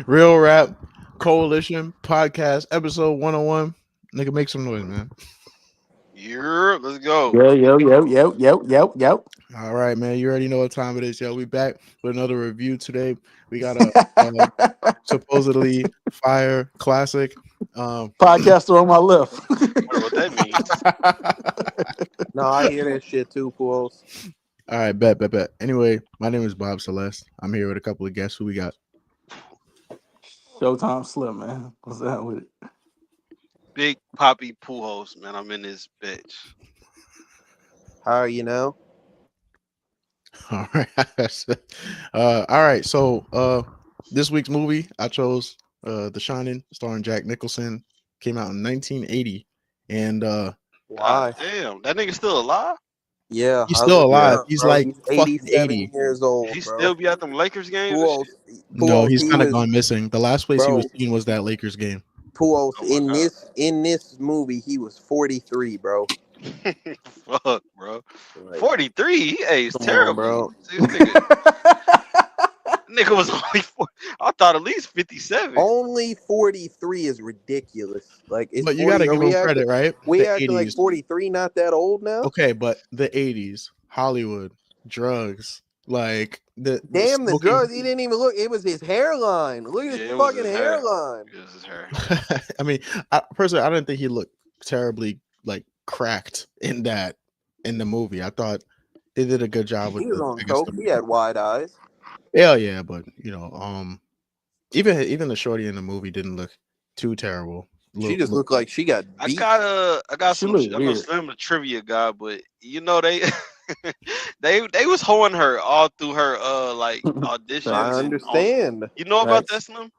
Real Rap Coalition Podcast, episode 101. Nigga, make some noise, man. Yeah, let's go. Yo. All right, man. You already know what time it is, yo. We back with another review today. We got a supposedly fire classic. Podcaster on my left. Wonder what that means. No, I hear that shit too, Pools. All right, bet. Anyway, my name is Bob Celeste. I'm here with a couple of guests. Who we got? Showtime Slim, man. What's that with it? Big Poppy Pujols, man. I'm in this bitch. How are you now? All right. All right. So this week's movie, I chose The Shining, starring Jack Nicholson. Came out in 1980. And Why? Damn, that nigga still alive? Yeah, he's I still looked it alive. up, He's bro. like He's fucking 87 80. years old, He bro. still be at them Lakers games Who and else? shit? No, he's He kind of was, gone missing. The last place he bro. was seen was that Lakers game. Who else? Oh my god. In this movie, he was 43, bro. Fuck, bro. Like, 43? He aged come on, terribly. bro. See, this nigga was only 4. I thought at least 57. Only 43 is ridiculous. Like, it's But you 40. gotta Are give him credit, right? we The acting like 80s. 43 not that old now? Okay, but the 80s, Hollywood, drugs, like the Damn, the smoking. drugs. He didn't even look. It was his hairline. Look at Yeah, his it was fucking his hair. hairline. It was his hair. I mean, personally, I didn't think he looked terribly like cracked in the movie. I thought they did a good job with He was the. on I guess coke. He had wide eyes. hell yeah, but even the shorty in the movie didn't look too terrible. She just looked like she got I beat. got She some. looked I know weird. Slim a trivia guy, but you know they they was hoeing her all through her like auditions. I Facts. understand. You know about that, Facts. Slim?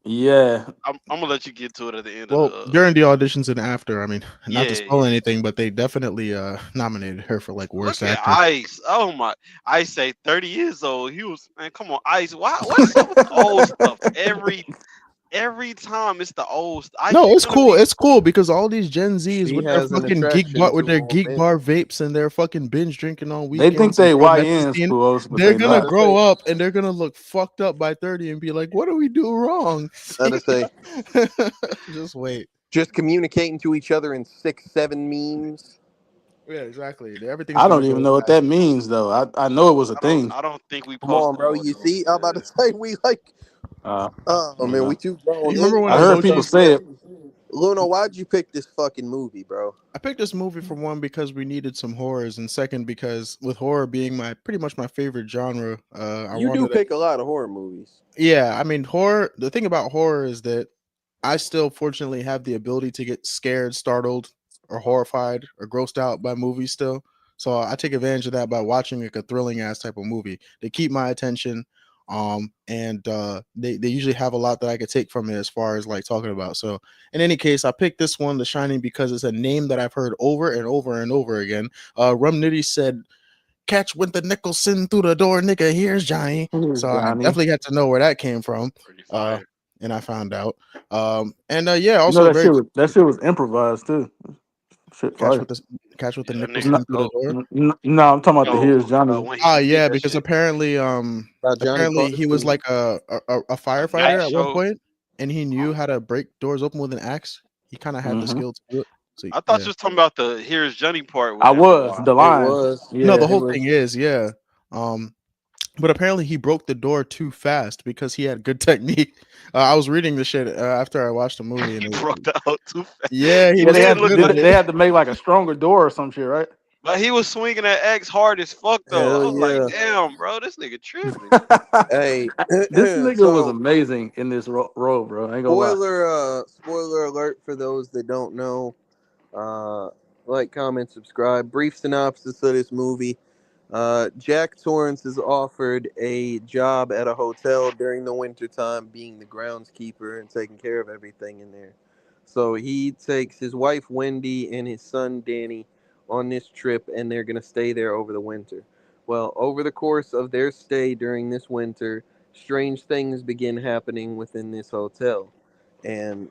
Yeah. I'm gonna let you get to it at the end Well, of the. during the auditions and after, I mean, not to Yeah, spoil anything, but they definitely nominated her for like worst Look at actress. Ice. Oh my! Ice say 30 years old. He was, man. Come on, Ice. What's up with the old stuff? Every time it's the old. Ice, No, you it's gonna cool. be It's cool because all these Gen Zs She with their has an fucking attraction with to their old geek men. bar vapes and their fucking binge drinking on They think weekends and they YNs, promethazine, Pools, but they're they gonna not. Gotta grow say, up and they're gonna look fucked up by 30 and be like, "What do we do wrong?" gotta say, Just wait. just communicating to each other in 6-7 memes. Yeah, exactly. Everything's I gonna don't even go know what that faster. means though. I know it was a thing. I don't think we Come on, post bro. all You those. see, I'm about to say we like. Uh, Oh man, yeah. we too grown. You remember when I heard people emojis? say it. Luna, why'd you pick this fucking movie, bro? I picked this movie for one because we needed some horrors, and second because with horror being my pretty much my favorite genre, I You do wanted to. pick a lot of horror movies. Yeah, I mean horror. The thing about horror is that I still fortunately have the ability to get scared, startled, or horrified or grossed out by movies still. So I take advantage of that by watching like a thrilling ass type of movie. They keep my attention. And they usually have a lot that I could take from it as far as like talking about. So in any case, I picked this one, The Shining, because it's a name that I've heard over and over and over again. Rum Nitty said, "Catch with the Nicholson through the door, nigga. Here's Johnny." Here's So I Johnny. definitely had to know where that came from. Pretty Uh, fire. and I found out. And yeah, You know also very good. that shit was improvised too. Shit Catch fire. with the Catch with the Yeah, that nigga. No, Nicholson through the door. no, I'm talking about the No, Here's Johnny. when he Ah, did yeah, that because shit, About Johnny apparently he was Carson. like a night firefighter at one show. point, and he knew how to break doors open with an axe. He kind of had the Hmm. skill to do it. So I thought yeah, you was talking about the "Here's Johnny" part with I was improv. the It line. was. no, the Yeah. It whole was. thing is yeah. Um, but apparently he broke the door too fast because he had good technique. I was reading the shit after I watched the movie, He and broke that out too fast. yeah, he He Yeah, was they too did had look good they, like, at they it. had to make like a stronger door or some shit, right? but he was swinging that X hard as fuck though. I Hell was like, yeah. damn, bro, this nigga tripping. Hey, This nigga was so amazing in this role, bro. I ain't gonna lie. spoiler alert for those that don't know. Like, comment, subscribe. Brief synopsis of this movie. Jack Torrance is offered a job at a hotel during the wintertime, being the groundskeeper and taking care of everything in there. So he takes his wife Wendy and his son Danny on this trip, and they're going to stay there over the winter. Well, over the course of their stay during this winter, strange things begin happening within this hotel. And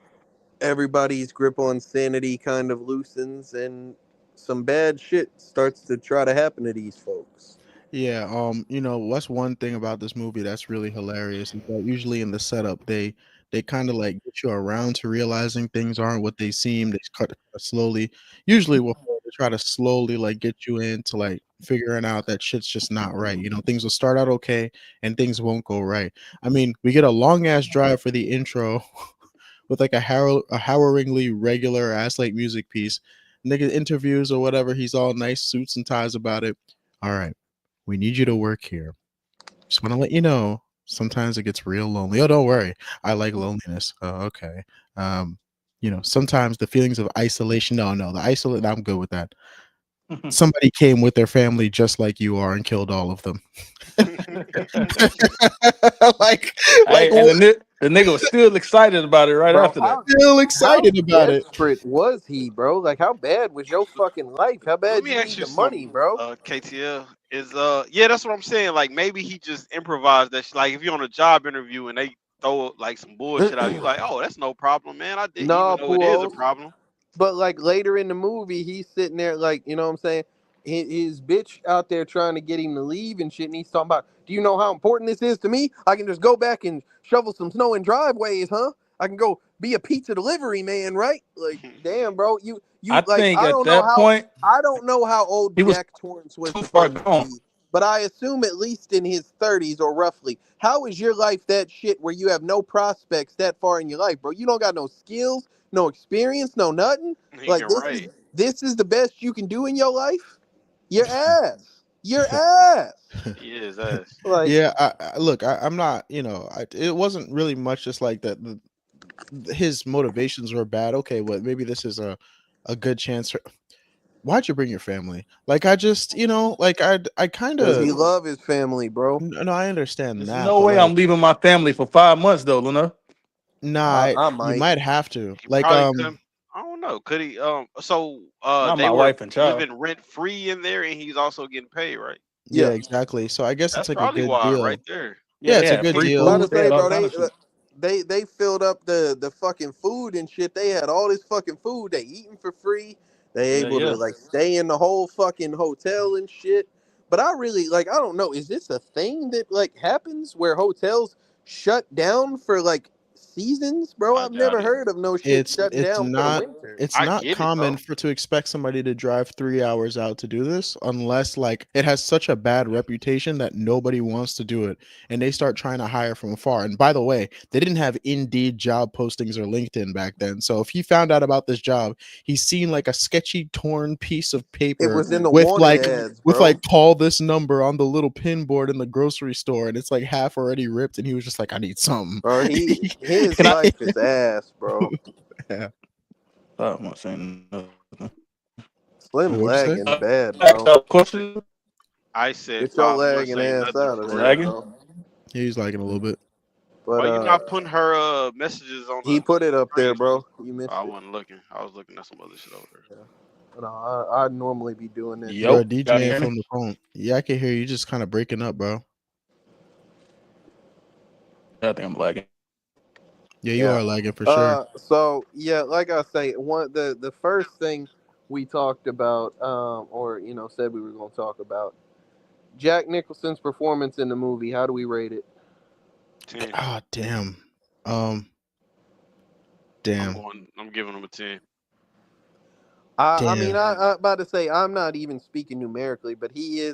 everybody's grip on sanity kind of loosens, and some bad shit starts to try to happen to these folks. Yeah, what's one thing about this movie that's really hilarious is that usually in the setup they kind of like get you around to realizing things aren't what they seem. They cut slowly. Usually they try to slowly like get you into like figuring out that shit's just not right. Things will start out okay and things won't go right. I mean, we get a long ass drive for the intro with like a harrowingly regular ass like music piece. Nigga interviews or whatever, he's all nice suits and ties about it. All right, we need you to work here. Just want to let you know, sometimes it gets real lonely. Oh, don't worry. I like loneliness. Oh, okay. Um, sometimes the feelings of isolation. No, the isolate. I'm good with that. Somebody came with their family just like you are and killed all of them. like, Hey, and the nigga was still excited about it right Bro, after that. still excited about it. desperate was he, bro? Like, how bad was your fucking life? How Let bad me you ask need you the money, something, bro? KTL. Is yeah, that's what I'm saying. Like maybe he just improvised that. Like if you're on a job interview and they throw like some bullshit out, you like, oh, that's no problem, man. I didn't even No, know it is a Puos. problem. But like later in the movie, he's sitting there, like, you know what I'm saying? His bitch out there trying to get him to leave and shit, and he's talking about, do you know how important this is to me? I can just go back and shovel some snow in driveways, huh? I can go be a pizza delivery man, right? Like, damn, bro, I you like, think at that point I don't know how old he was Jack Torrance was too far supposed to gone. be, but I assume at least in his 30s or roughly. How is your life that shit where you have no prospects that far in your life, bro? You don't got no skills, no experience, no nothing. Like, You're right. this is the best you can do in your life? Your ass. Your ass. He is ass. Like, Yeah, look, I'm not, it wasn't really much just like that. His motivations were bad. Okay, well, maybe this is a good chance for. Why'd you bring your family? Like, I just, like I kind because of. he love his family, bro. No, I understand There's that, no but way like, I'm leaving my family for 5 months though, Luna. nah, I you might. might have to. He Like, probably couldn't. I don't know. Could he? So Not they my were wife and child. living rent free in there, and he's also getting paid, right? yeah, Yeah. exactly. So I guess it's That's like a probably good why, right deal. there. Yeah, Yeah, they it's a had good free deal. About to food. They say, had all bro, kind of shit. they filled up the fucking food and shit. They had all this fucking food. They eating for free. They Yeah, able to yeah. like stay in the whole fucking hotel and shit. But I really like, I don't know. Is this a thing that like happens where hotels shut down for like seasons, bro? I I've doubt never it. heard of no shit It's shutting it's down for the not winter. it's I not get it common though. for to expect somebody to drive 3 hours out to do this unless like it has such a bad reputation that nobody wants to do it and they start trying to hire from afar. And by the way, they didn't have Indeed job postings or LinkedIn back then. So if he found out about this job, he's seen like a sketchy torn piece of It paper was in the with wanted like ads, with bro. like call this number on the little pin board in the grocery store and it's like half already ripped and he was just like, I need something. Bro, his Can I? life is ass, bro. Yeah. I'm not saying nothing. Slim What'd you say? lagging bad, Ask bro. a question. I said, Get your I'm not lagging saying ass nothing out of for there, real. Lagging? bro. Yeah, he's lagging a little bit. But Why you not putting her messages on he the put it up there, screen? bro. You missed I it. wasn't looking. I was looking at some other shit over there. Yeah. No, I'd normally be doing that You're Yo, a shit. gotta DJing hear me. from the phone. Yeah, I can hear you just kind of breaking up, bro. I think I'm lagging. Yeah, you Yeah. are lagging for sure. So yeah, like I say, the first thing we talked about, or said we were gonna talk about, Jack Nicholson's performance in the movie. How do we rate it? 10. Ah, damn. Um, damn. I'm giving him a 10. I mean, Damn. I about to say I'm not even speaking numerically, but he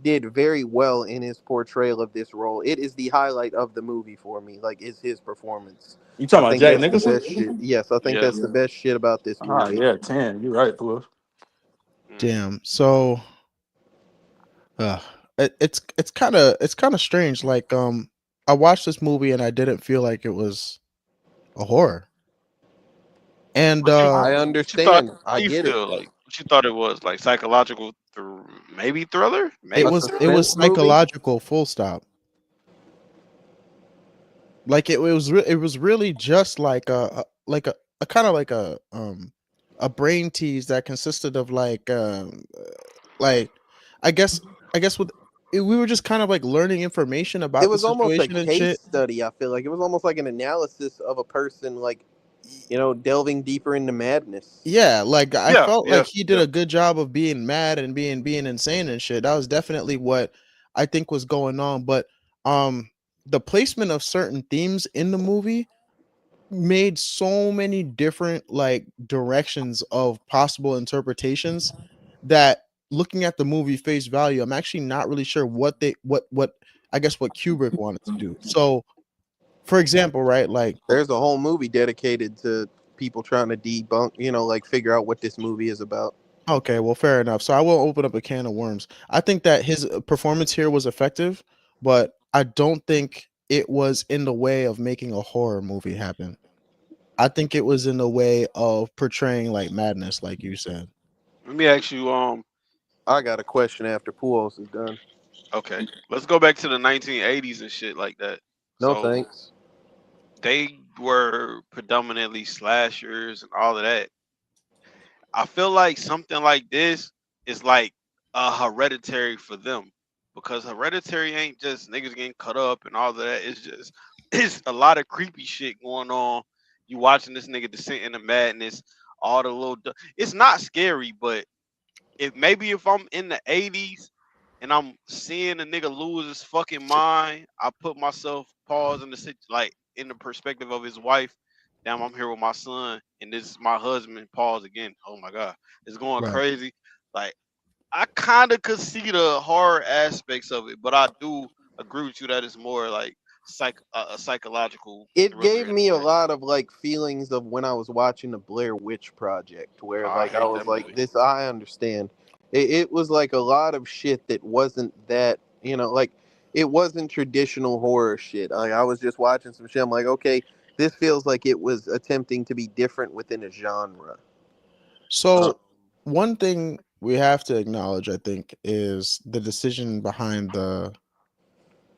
did very well in his portrayal of this role. It is the highlight of the movie for me. Like, is his performance. You I talking about think Jack that's the Nicholson? best shit. Yes, I think Yeah. that's the best shit about this Ah, movie. yeah, 10. You're right, Blue. Mm. Damn. So, uh, it's kind of strange. Like, I watched this movie and I didn't feel like it was a horror. And What you I what you thought? understand. How I you get it. feel? Like what you thought it was? Like psychological, maybe thriller, it A maybe was thriller. it was suspense movie. psychological. Full stop. Like it was really just like a kind of like a brain tease that consisted of like I guess we were just kind of like learning information It about the was almost a situation and case shit. study. I feel like it was almost like an analysis of a person, like delving deeper into madness. Yeah, like I Yeah, felt yeah, like he did a good job of being mad and being insane and shit. That was definitely what I think was going on. But the placement of certain themes in the movie made so many different like directions of possible interpretations that looking at the movie face value, I'm actually not really sure what I guess what Kubrick wanted to do. So for example, right, like There's a whole movie dedicated to people trying to debunk, like figure out what this movie is about. okay, well, fair enough. So I will open up a can of worms. I think that his performance here was effective, but I don't think it was in the way of making a horror movie happen. I think it was in the way of portraying like madness, like you said. Let me ask you. I got a question after Pujols is done. Okay, let's go back to the 1980s and shit like that. No So thanks. they were predominantly slashers and all of that. I feel like something like this is like a hereditary for them because hereditary ain't just niggas getting cut up and all of that. It's just it's a lot of creepy shit going on. You watching this nigga descent into madness, all the little. It's not scary, but if I'm in the 80s and I'm seeing a nigga lose his fucking mind, I put myself pause in the like in the perspective of his wife. Damn, I'm here with my son, and this is my husband. Pause again. Oh my god, it's going Right. crazy. Like I kind of could see the horror aspects of it, but I do agree with you that it's more like a psychological It thriller gave in a me a way. lot of like feelings of when I was watching the Blair Witch Project, where I like I hate was that like, movie. this, I understand. It was like a lot of shit that wasn't that, like it wasn't traditional horror shit. Like I was just watching some shit. I'm like, okay, this feels like it was attempting to be different within a genre. So one thing we have to acknowledge, I think, is the decision behind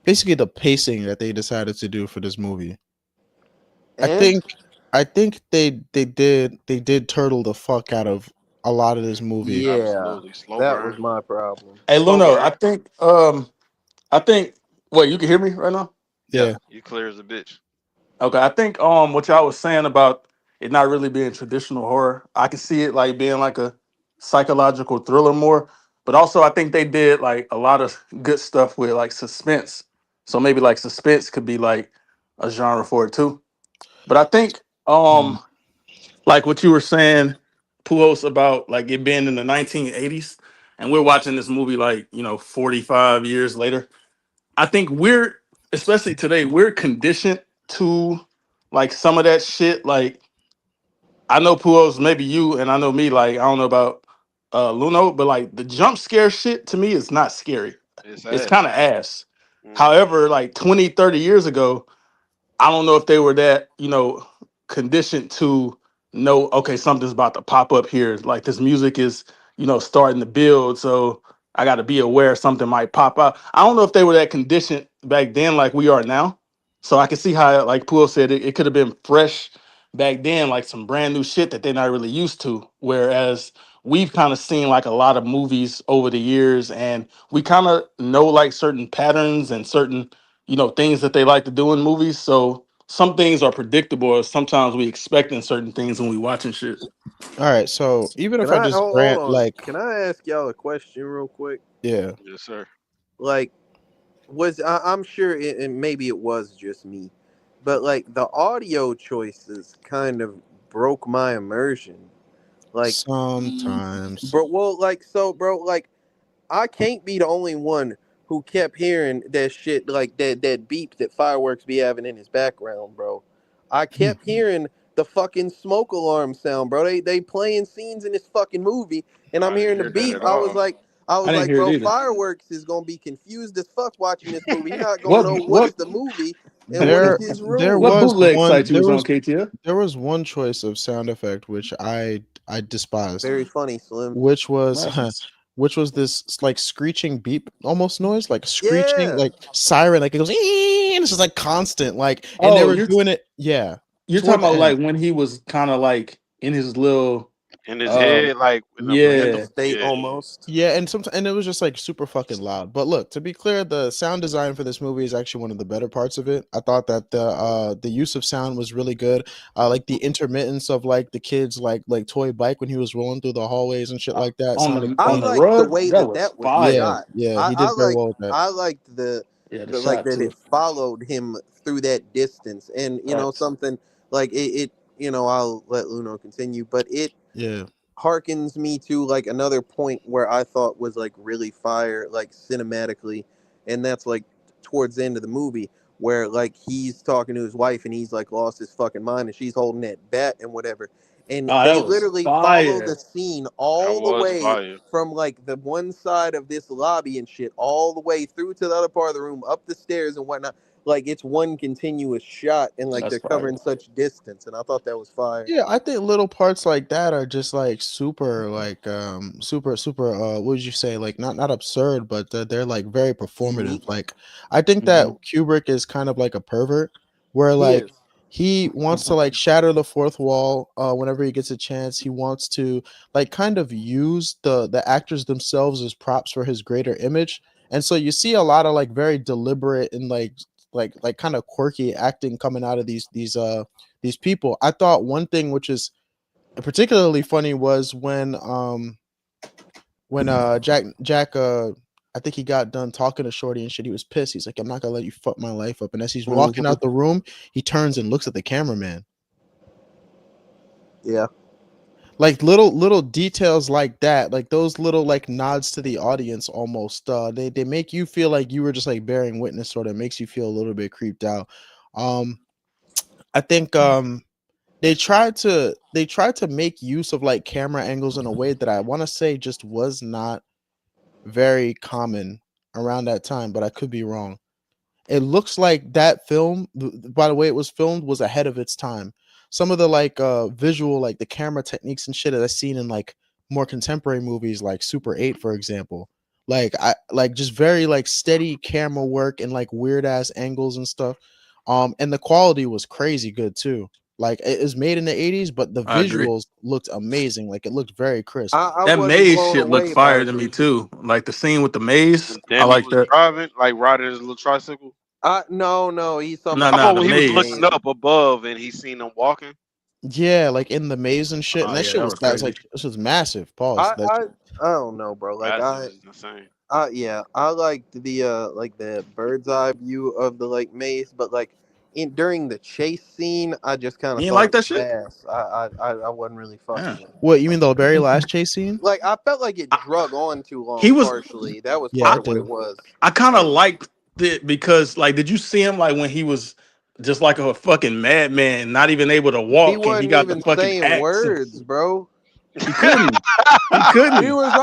basically the pacing that they decided to do for this movie. I And think they did turtle the fuck out of a lot of this movie. yeah, Absolutely, slow that was burn, my problem. Hey, slow Luno, burn. I think. Wait, you can hear me right now? Yeah, Yeah. you clear as a bitch. Okay, I think what y'all was saying about it not really being traditional horror, I can see it like being like a psychological thriller more, but also I think they did like a lot of good stuff with like suspense. So maybe like suspense could be like a genre for it too. But I think Mm. like what you were saying, Puos, about like it being in the 1980s, and we're watching this movie like 45 years later. I think we're, especially today, we're conditioned to like some of that shit. Like I know Puos, maybe you, and I know me. Like I don't know about Luno, but like the jump scare shit to me is not scary. It's It's kind ass. of ass. Hmm. However, like 20, 30 years ago, I don't know if they were that, conditioned to know, okay, something's about to pop up here. Like this music is, starting to build. So I got to be aware something might pop out. I don't know if they were that conditioned back then like we are now. So I can see how, like Poole said, it could have been fresh back then, like some brand new shit that they're not really used to. Whereas we've kind of seen like a lot of movies over the years and we kind of know like certain patterns and certain things that they like to do in movies. So some things are predictable. Sometimes we expecting certain things when we watching shit. All right. So even can if I I just hold grant on? like Can I ask y'all a question real quick? yeah. Yes, sir. Like, I'm sure, and maybe it was just me, but like the audio choices kind of broke my immersion. Like, Sometimes. bro, well, like so, bro, like I can't be the only one who kept hearing that shit, like that beep that fireworks be having in his background, bro. I kept hearing the fucking smoke alarm sound, bro. They playing scenes in this fucking movie, and I'm I didn't hearing the hear that beep. at I was all. like, I I was didn't like, hear it bro, either. fireworks is gonna be confused as fuck watching this movie. He not gonna What know what what's the movie and what is There his there what room. was bootleg one site you was on, KTF? there was one choice of sound effect which I despised, Very funny, Slim. which was Laughing. which was this like screeching beep almost noise, like screeching, Yeah, like siren, like it goes "Ee!" and it's just like constant, like, and they Oh, were doing it, yeah, you're toward talking the about end. like when he was kind of like in his little in his Um, head, like in the mental yeah, state yeah. almost. Yeah, and sometimes and it was just like super fucking loud. But look, to be clear, the sound design for this movie is actually one of the better parts of it. I thought that the use of sound was really good. Like the intermittence of like the kids like toy bike when he was rolling through the hallways and shit like that on sounded the I on the clean. liked the rug, way that that was that was Yeah, fire. shot. yeah, I, he I did very like well with that. I liked Yeah, the the like shot that it too. followed him through that distance, and Facts. something like it. I'll let Luno continue, but it Yeah, harkens me to like another point where I thought was like really fire, like cinematically, and that's like towards the end of the movie where like he's talking to his wife and he's like lost his fucking mind and she's holding that bat and whatever, and Oh, they that was literally follow the fire. scene That all the was way fire. from like the one side of this lobby and shit all the way through to the other part of the room, up the stairs and whatnot. Like it's one continuous shot and like That's they're fire. covering such distance, and I thought that was fire. yeah. I think little parts like that are just like super, like super. What would you say? Like not absurd, but they're like very performative. Unique. Like I think that Hmm. Kubrick is kind of like a pervert, where He like is. he wants to like shatter the fourth wall whenever he gets a chance. He wants to like kind of use the actors themselves as props for his greater image. And so you see a lot of like very deliberate and like kind of quirky acting coming out of these people. I thought one thing which is particularly funny was when Jack I think he got done talking to Shorty and shit. He was pissed. He's like, I'm not gonna let you fuck my life up. And as he's walking Mhm. out the room, he turns and looks at the cameraman. Yeah. Like little details like that, like those little like nods to the audience almost. They make you feel like you were just like bearing witness, sort of makes you feel a little bit creeped out. Um I think they tried to make use of like camera angles in a way that I want to say just was not very common around that time, but I could be wrong. It looks like that film, by the way it was filmed, was ahead of its time. Some of the like visual, like the camera techniques and shit that I've seen in like more contemporary movies like Super 8, for example. Like I like just very like steady camera work and like weird ass angles and stuff. And the quality was crazy good too. Like it is made in the 80s, but the I agree. visuals looked amazing. Like it looked very crisp. I That wasn't maze blown shit looked away by fire to me it. too. Like the scene with the maze. When I Danny like was that. driving, like riding his little tricycle. No, he's talking No, about the no, Oh, the when he maze was looking maze. scene. up above and he seen them walking. Yeah, like in the maze and shit. Oh And that yeah, shit that was was that was crazy. like this was massive. Pause. I That I shit. I don't know, bro. Like Massive is insane. yeah, I liked the like the bird's eye view of the like maze, but like in during the chase scene, I just kind of You ain't thought like it that was shit? ass. I wasn't really fucking Yeah. with it. What you mean the very last chase scene? Like I felt like it I, drug on too he long. was. Partially, that was Yeah, I part it of what did. it was. I kind of And liked it because, like, did you see him like when he was just like a fucking madman, not even able to he walk, and he wasn't got the even fucking saying axe and words, bro. he couldn't. He He couldn't. was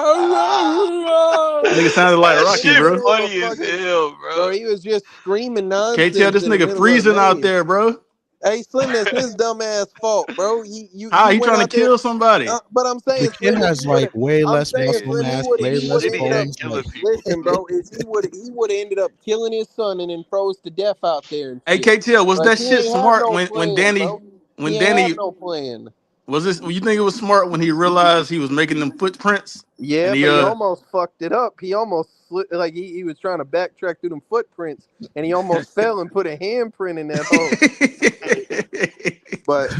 Nigga sounded like That in Rocky, the shit bro. middle of a funny as fucking hell, bro. bro. He was just screaming Can't tell nonsense this in the nigga middle of the freezing out maze. there, bro. Hey, Slim, that's his dumb ass fault, bro. How He he went trying to out there. kill somebody? But I'm The saying, kid Slim, if he has would like have, way I'm less saying, muscle Nigga, Slim, mass, he way he would less have ended shitting up. and bones. killing Like people. Listen, bro, if he would have ended up killing his son and then froze to death out there and Hey, shit. KTL, was Like that he shit ain't have smart no when plan, Danny bro. He when ain't have Danny no plan. was this? You think it was smart when he realized he was making them footprints Yeah, and he but he almost fucked it up. He almost like he was trying to backtrack through them footprints, and he almost fell and put a handprint in that hole. But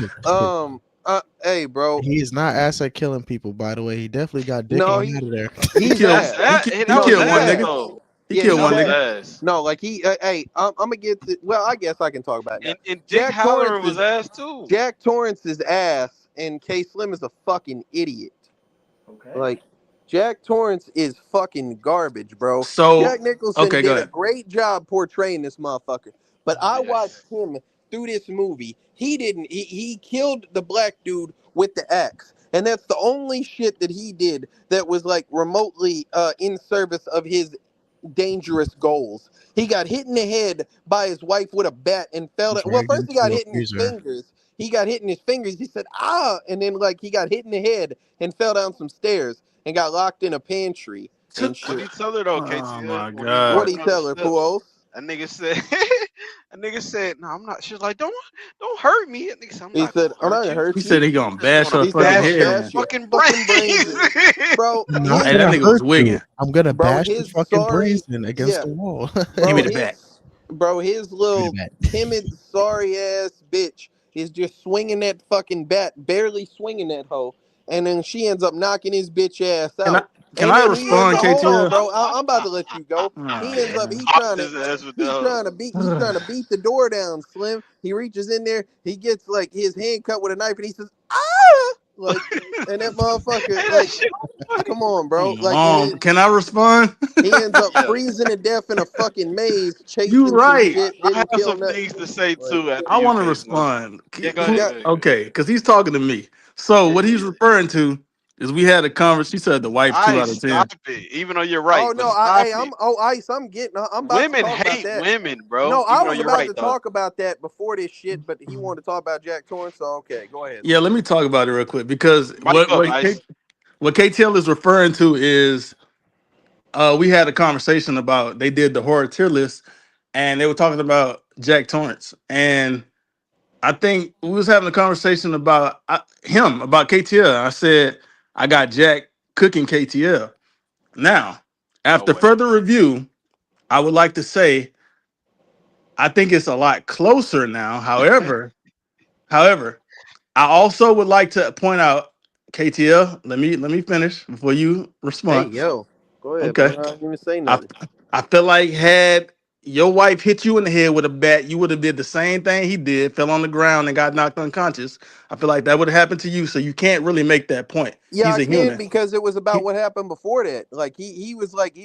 hey, bro, he's not ass at killing people, by the way. He definitely got dick no, on out of there. he he's killed That's ass. that. Hey, he that No, was killed he's one ass nigga. ass. though. He Yeah, killed he's That one was nigga. ass. ass. No, like hey, I'm gonna get to. Well, I guess I can talk about it now. And Dick Jack Torrance Halloran is was ass too. Jack Torrance is ass, and K Slim is a fucking idiot. Okay. Like Jack Torrance is fucking garbage, bro. So Jack Nicholson okay, go did a ahead. great job portraying this motherfucker, but I Yes. watched him through this movie. He didn't. He killed the black dude with the axe, and that's the only shit that he did that was like remotely in service of his dangerous goals. He got hit in the head by his wife with a bat and fell down. Well, Dragged first he got into a hit in his freezer. fingers. He got hit in his fingers. He said, ah, and then like he got hit in the head and fell down some stairs and got locked in a pantry and Took. What shit. he tell her though, Oh KTF, my when he was What god. he walking up the tell her, steps? Puos? That nigga said A nigga said, "No, I'm not." She was like, "Don't hurt me." A nigga said, "I'm He not gonna said, "I'm not hurt gonna you. He hurt said you." he gonna I'm just bash her gonna He said, "I'm fucking gonna bash head your bash in. your fucking fucking brains brains." in." Bro, I'm not Hey, his that gonna nigga was hurt you. wigging. I'm gonna bro, bash your his fucking sorry, brains in against yeah, the wall. Give me bro, the bat. his Give me little that. timid, sorry ass bitch is just swinging that fucking bat, barely swinging that hoe, and then she ends up knocking his bitch ass Can I out. can And I then he ends respond, up, hold on, KTF? bro, I'm about to let you go. Oh, He ends up, man. Popped his ass with the he's trying to beat the door down, Slim. He reaches in there, he gets like his hand cut with a knife, and he says, "Ah!" Like, and that motherfucker, Hey, that like, shit was funny. come on, bro, Come like, and on. then Can I respond? he ends up Yeah, freezing to death in a fucking maze, You chasing some right. shit, I didn't have kill some nothing. things to say Like, too after I you, want to K Slim. respond. Yeah, go ahead, go ahead, go ahead. Okay, because he's talking to me. So yeah, what go he's ahead. referring to is we had a conversation. She said the wife I 2 out of 10. stop it. Even though you're right, Oh but no, stop it. Ice, I'm about to Women talk about hate that. women, No, bro. I Even though was you're about right to though. talk about that before this shit, but he wanted to talk about Jack Torrance. So okay, go ahead. Yeah, let me talk about it real quick because Mic up, Ice. what KTL is referring to is we had a conversation about they did the horror tier list and they were talking about Jack Torrance and I think we was having a conversation about him about KTL. I said I got Jack cooking KTL. Now, No after way. further review, I would like to say I think it's a lot closer now. However, I also would like to point out KTL. Let me finish before you Hey, respond. yo, go ahead, Okay. man. I didn't even say I nothing. I feel like had your wife hit you in the head with a bat, you would have did the same thing he did, fell on the ground and got knocked unconscious. I feel like that would have happened to you, so you can't really make that point. Yeah, He's I a can human. because it was about He- what happened before that. Like he was like,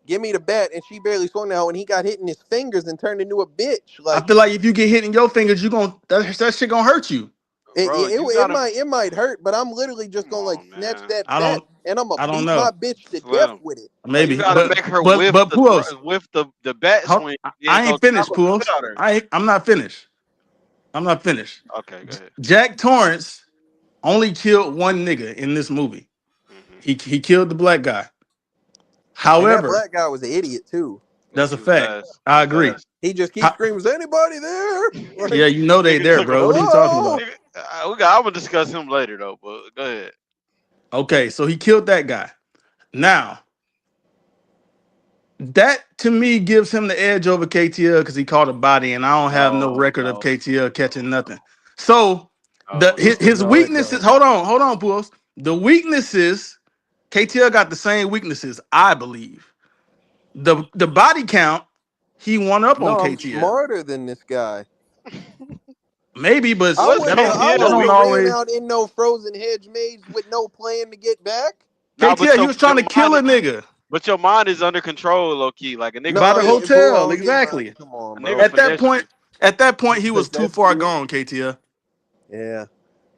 give me the bat, and she barely swung now, and he got hit in his fingers and turned into a bitch. I Like feel like if you get hit in your fingers, you gonna that shit gonna hurt you. it, Bro, it, you it gotta might hurt, but I'm literally just come gonna like on, snatch man. that I bat don't and I'm gonna I don't beat my know. bitch to death Slim. with it. Like You Maybe, gotta fuck. make her but Puos, whiff the bat swing and then I go ain't tackle finished, the shit Puos. out of her. I'm not finished. I'm not finished. Okay, go ahead. Jack Torrance only killed one nigga in this movie. Mm-hmm. He killed the black guy. And that However, black guy was an idiot too. Yeah, that's he a was fact. ass. He I was agree. ass. He just keeps Ho- screaming, "Is anybody there?" yeah, Like, you know they Nigga there, took a bro. What are you talking hello. about? nigga. I'm gonna discuss him later though. But go ahead. Okay, so he killed that guy. Now, that to me gives him the edge over KTL because he caught a body, and I don't have no No, record of no, KTL no, catching nothing. So the no. his No, it weaknesses. don't. Hold on, Pools. The weaknesses, KTL got the same weaknesses, I believe. The body count, he won up on No, I'm KTL. smarter than this guy. Maybe, but What's I that KTL wouldn't don't have weakness? ran always. out in no frozen hedge maze with no plan to get back. Nah, KTL, he was trying to kill a nigga but your mind is under control, low key. Like a nigga by will the No, finesse it, you. fool, I hotel. don't get my. Exactly. Come on, A nigga will bro. At that finesse point, you. he was too That's far you. gone. KTL. Yeah.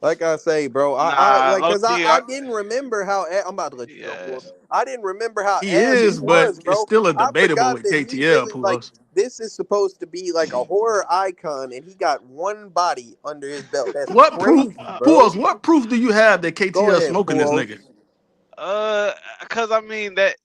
Like I say, bro, I Nah, like low because key. I didn't remember how I'm about to let you go, Pulse. Yes. I didn't remember how He ass he is, but was, it's bro. still a I debatable forgot with that he KTL. really like Pulos. this is supposed to be like a horror icon, and he got one body under his belt. That's What proof, crazy, bro. Pulos? What proof do you have that Go KTL ahead, smoking this nigga? Pulse. Cause I mean that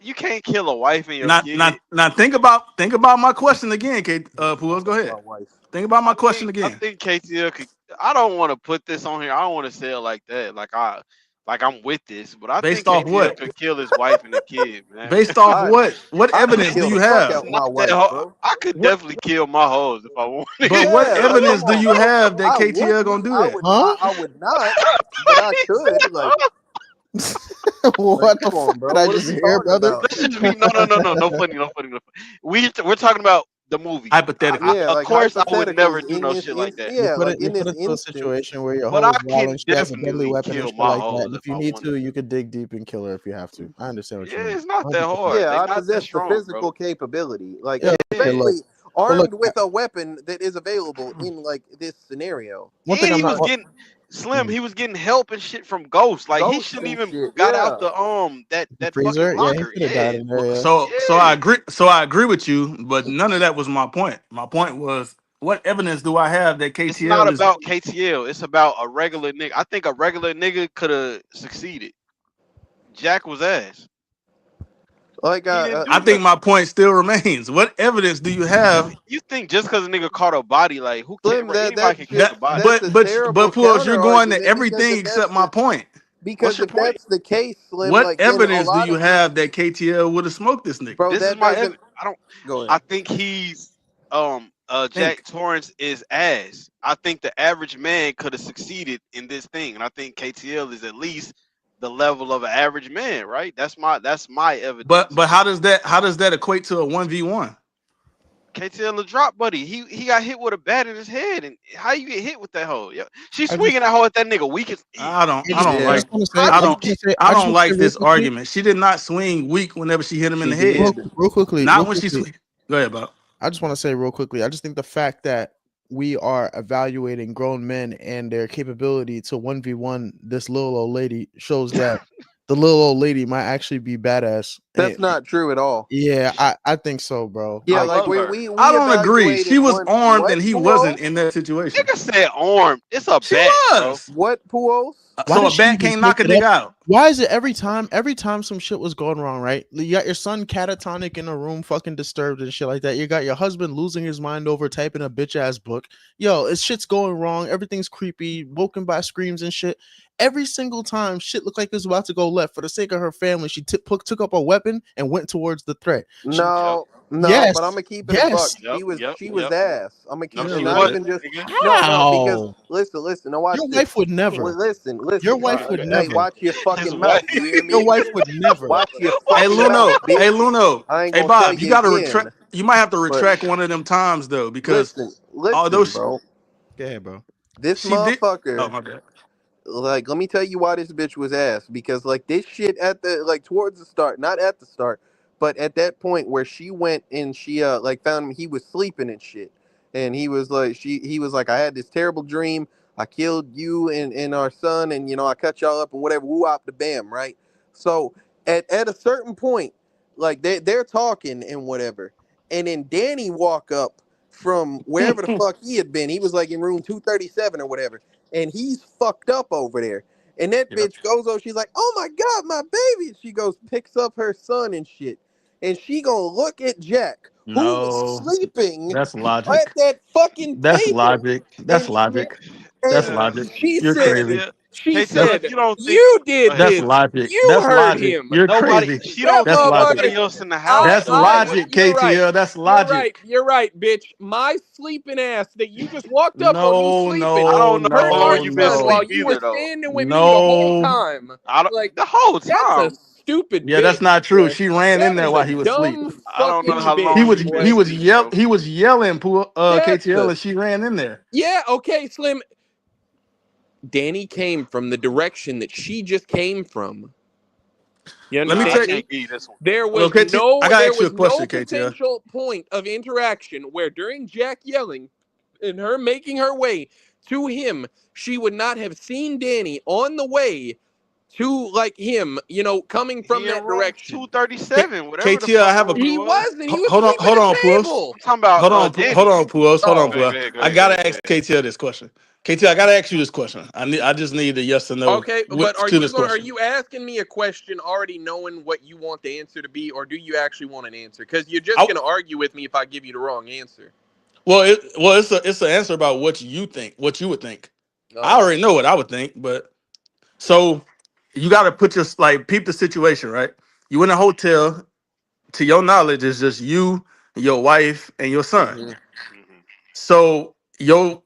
you can't kill a wife and your kid. Now. Think about my question again, K. Pulos. Go Fuck ahead. my wife. Think about my question I again. think KTL could. I don't want to put this on here. I don't want to say it like that. Like I'm with this, but I think Based off KTL what? could kill his wife and the kid, man. Based off I what? What I could evidence do kill the you fuck have? out Not my that wife, hard. bro. I could What? definitely kill my hoes if I wanted. But what Yeah, like evidence come do on, you bro. have that I KTL wouldn't. gonna do that? Huh? I would not, but I could. Like, What the come fuck on, did bro. I What are just we hear, talking brother? about? Let's just be no funny, no funny, no funny. We're talking about the movie. Hypothetically. Yeah, Of like course, I would never hypotheticals do in no this shit like that. You yeah, put like it you in put this it to a instance. situation where your But hoe I is wild can and she has a deadly definitely weapon and kill shit my like that. hoes And if if you I need wanted to, to. you could dig deep and kill her if you have to. I understand what you Yeah, mean. it's not that 100%. hard. Yeah, They I not that possess the strong, bro. physical capability. Like Yeah, and okay, look. Yeah. especially But look, armed with a weapon that is available in like this scenario. one thing And I'm he not was getting Slim. mm, He was getting help and shit from Ghost. Like he Ghosts shouldn't and even shit. got out Yeah. the that fucking freezer. Yeah, he locker. could have died Yeah, in there. Yeah. So I yeah. agree. So I agree with you, but none of that was my point. My point was, what evidence do I have that It's not KTL is? about KTL. It's about a regular nigga. I think a regular nigga could have succeeded. Jack was ass. Like, He didn't I do think nothing. my point still remains. What evidence do you have? You think just because a nigga caught a body, like who can Slim, bro, anybody can catch a body? that's a terrible Pujols, you're counter going to argument everything except my point. What's because your if point? that's the case, Slim, What like then a evidence do lot you of have that KTL would have smoked this nigga? bro This is that my doesn't I don't go ahead. I think he's Jack Think. Torrance is ass. I think the average man could have succeeded in this thing. And I think KTL is at least the level of an average man, right? That's my evidence. But how does that equate to a 1v1? KTL a drop buddy. He got hit with a bat in his head, and how you get hit with that hoe? Yeah, she's I swinging just, that hoe at that nigga weak as I don't I I just, don't I Yeah, like just want to say, how I do you don't get I I just don't want to say like real this quickly, argument. She did not swing weak whenever she hit him in she the head. did. real Not when she quickly. swing. Go ahead, Bob. I just want to say real quickly. I just think the fact that we are evaluating grown men and their capability to 1v1 this little old lady shows that the little old lady might actually be badass. That's not true at all. Yeah, I think so, bro. Yeah, I Like, like love we her. we I we don't agree. evaluated She was one armed what and he Pujols? wasn't in that situation. Nigga said armed. It's a She bat, bro. was. What Pujols? why So did a she bat even can't take knock a it up? nigga out. Why is it every time some shit was going wrong, right? You got your son catatonic in a room, fucking disturbed and shit like that. You got your husband losing his mind over typing a bitch ass book. Yo, it's shit's going wrong. Everything's creepy, woken by screams and shit. Every single time shit looked like it was about to go left. For the sake of her family, she took up a weapon and went towards the threat. She, Yep. No, yes, but I'm gonna keep it a buck. yes. Yep. Yep. She was Yep. ass. I'm gonna No, keep You're it she not legit. even wasn't, just nigga. no because How? listen. Now watch Your this. wife would never. Listen. Your wife would Hey, never. watch your His fucking wife. mouth. You hear Your me? wife would never. Watch your Hey fucking mouth, Luno. bitch. Hey Luno. I ain't Hey gonna tell Bob, you you gotta again. retract. You might have to But retract one of them times though, because although listen, she, bro. Go ahead, bro. This she did. Oh motherfucker, my bad. like, let me tell you why this bitch was ass. Because like this shit at the like towards the start, not at the start, but at that point where she went and she like found him, he was sleeping and shit, and he was like, I had this terrible dream. I killed you and our son, and I cut y'all up and whatever. Woo op the bam, right? So at a certain point, like they're talking and whatever, and then Danny walk up from wherever the fuck he had been. He was like in room 237 or whatever, and he's fucked up over there. And that Yeah. bitch goes over, she's like, "Oh my god, my baby!" And she goes, picks up her son and shit, and she gonna look at Jack, who was No, sleeping that's at logic. that fucking That's table, logic. That's and logic. That's and logic. she You're said, crazy. KTL. she KTL, That's if said, you don't think, "You go did ahead. that's this. logic. You That's heard logic. him." But You're nobody, crazy. she That don't That's think logic. nobody motherfucker. else in the house That's know what. logic, You're right. KTL. That's You're right. logic. You're right, bitch. My sleeping ass that you just walked up on me No, sleeping I no, don't know heard how long our no, you been son no, while asleep you were either, though. standing with me the whole no. time. I don't, Like, the whole that's a time. stupid Yeah, that's bitch, not true. boy. She ran in That there is a while he was asleep. dumb I don't know fucking how He long bitch, was you been he boy. was asleep, yell bro. he was yelling, That's KTL, a and she ran in there. yeah. Okay, Slim. Danny came from the direction that she just came from. You Let me Nah, I tell understand you. me? can't give you this one. There Well, was KT, I no gotta there ask you a was no question, KTL. potential point of interaction where during Jack yelling and her making her way to him, she would not have seen Danny on the way to like him, coming from He in that room direction. 237, whatever the KTL, I fuck have a room he He was. wasn't. He was hold on, sleeping hold at on, the Puos. table. I'm talking about Hold Danny. on, Puos. Hold on, Go Oh, ahead, Puos. go ahead, go I ahead, go gotta ahead, go ask ahead. KTL this question. KTL, I gotta ask you this question. I just need a yes or no okay. But to this are question. you asking me a question already knowing what you want the answer to be, or do you actually want an answer? Because you're just I, gonna argue with me if I give you the wrong answer. it's an answer about what you think, what you would think. I Oh. already know what I would think, but so you got to put your like peep the situation, right? You in a hotel. To your knowledge, it's just you, your wife, and your son. Hmm. Hmm. So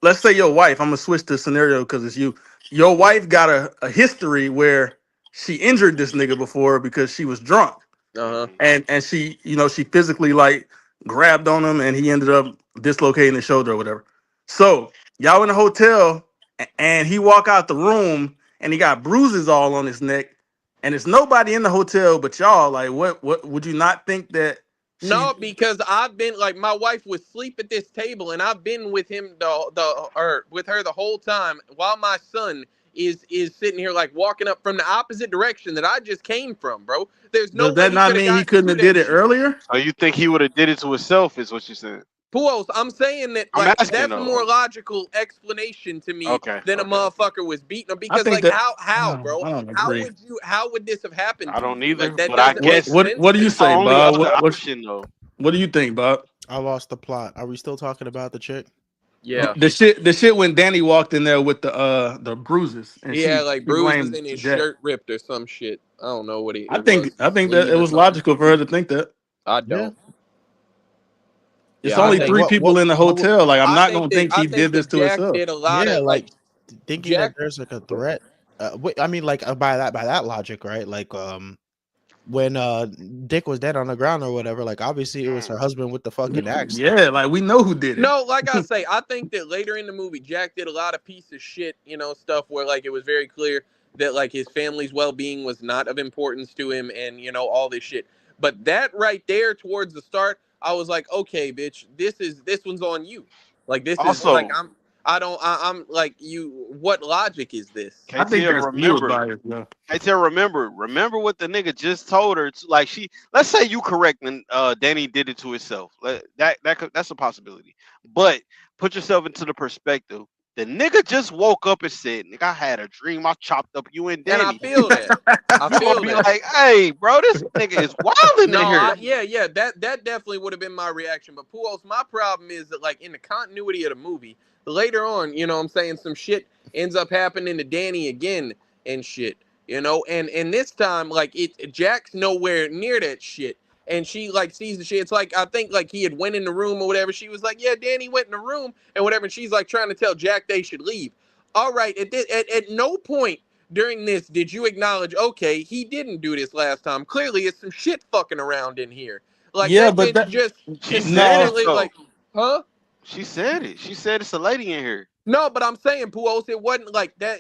let's say your wife. I'm gonna switch the scenario because it's you. Your wife got a history where she injured this nigga before because she was drunk, Uh-huh. Hmm. and she she physically like grabbed on him, and he ended up dislocating his shoulder or whatever. So y'all in the hotel, and he walk out the room, and he got bruises all on his neck, and it's nobody in the hotel but y'all. Like, what would you not think that she? No, because I've been like my wife was asleep at this table, and I've been with him or with her the whole time while my son is sitting here like walking up from the opposite direction that I just came from, bro. There's no Does way that he not could have mean he gotten couldn't through have did that it shit. earlier? So you think he would have did it to himself? Is what you're saying? Puos, I'm saying that I'm like asking that's a though. more logical explanation to me Okay. than a Okay. motherfucker was beating him I because think like that how bro? I don't How agree. would this have happened I to don't you? either, Like that but I doesn't make guess sense What do to you it's the me. say, only Bob? other option though. What do you think, Bob? I lost the plot. Are we still talking about the chick? Yeah. The shit when Danny walked in there with the bruises and He had she like she bruises blamed in his Jack. shirt ripped or some shit. I don't know what it I was. think that it Bleeding or was something. logical for her to think that. I Yeah. don't. It's Yeah, I only Like think three people in the hotel. Like I'm not gonna think I he think did this that to Jack himself. did a lot yeah, of like like thinking Jack. that there's like a threat. I mean, like by that logic, right? Like when Dick was dead on the ground or whatever, like obviously it was her husband with the fucking axe. Yeah, like we know who did it. No, like I say, I think that later in the movie, Jack did a lot of piece of shit, stuff where like it was very clear that like his family's well-being was not of importance to him, and all this shit. But that right there, towards the start, I was like, okay, bitch, this one's on you. Like this is like Also, I'm like you. What logic is this? I think KTL, that's viewer remember. bias, though. KTL, remember what the nigga just told her. Like let's say you correct and Danny did it to himself. That's a possibility. But put yourself into the perspective. The nigga just woke up and said, "Nigga, I had a dream. I chopped up you and And I Danny." feel that. I You gonna feel be that. like, "Hey, bro, this nigga is wilding in here." Yeah, that definitely would have been my reaction. But Puos, my problem is that like in the continuity of the movie, later on, what I'm saying, some shit ends up happening to Danny again and shit, and this time like Jack's nowhere near that shit. And she like sees the shit. It's like I think like he had went in the room or whatever. She was like, "Yeah, Danny went in the room and whatever." And she's like trying to tell Jack they should leave. All right, at no point during this did you acknowledge, okay, he didn't do this last time? Clearly it's some shit fucking around in here. Like Yeah, that but bitch that just She said it no. consistently though. like, huh? She said it. She said it's a lady in here. No, but I'm saying, Puos, it wasn't like that.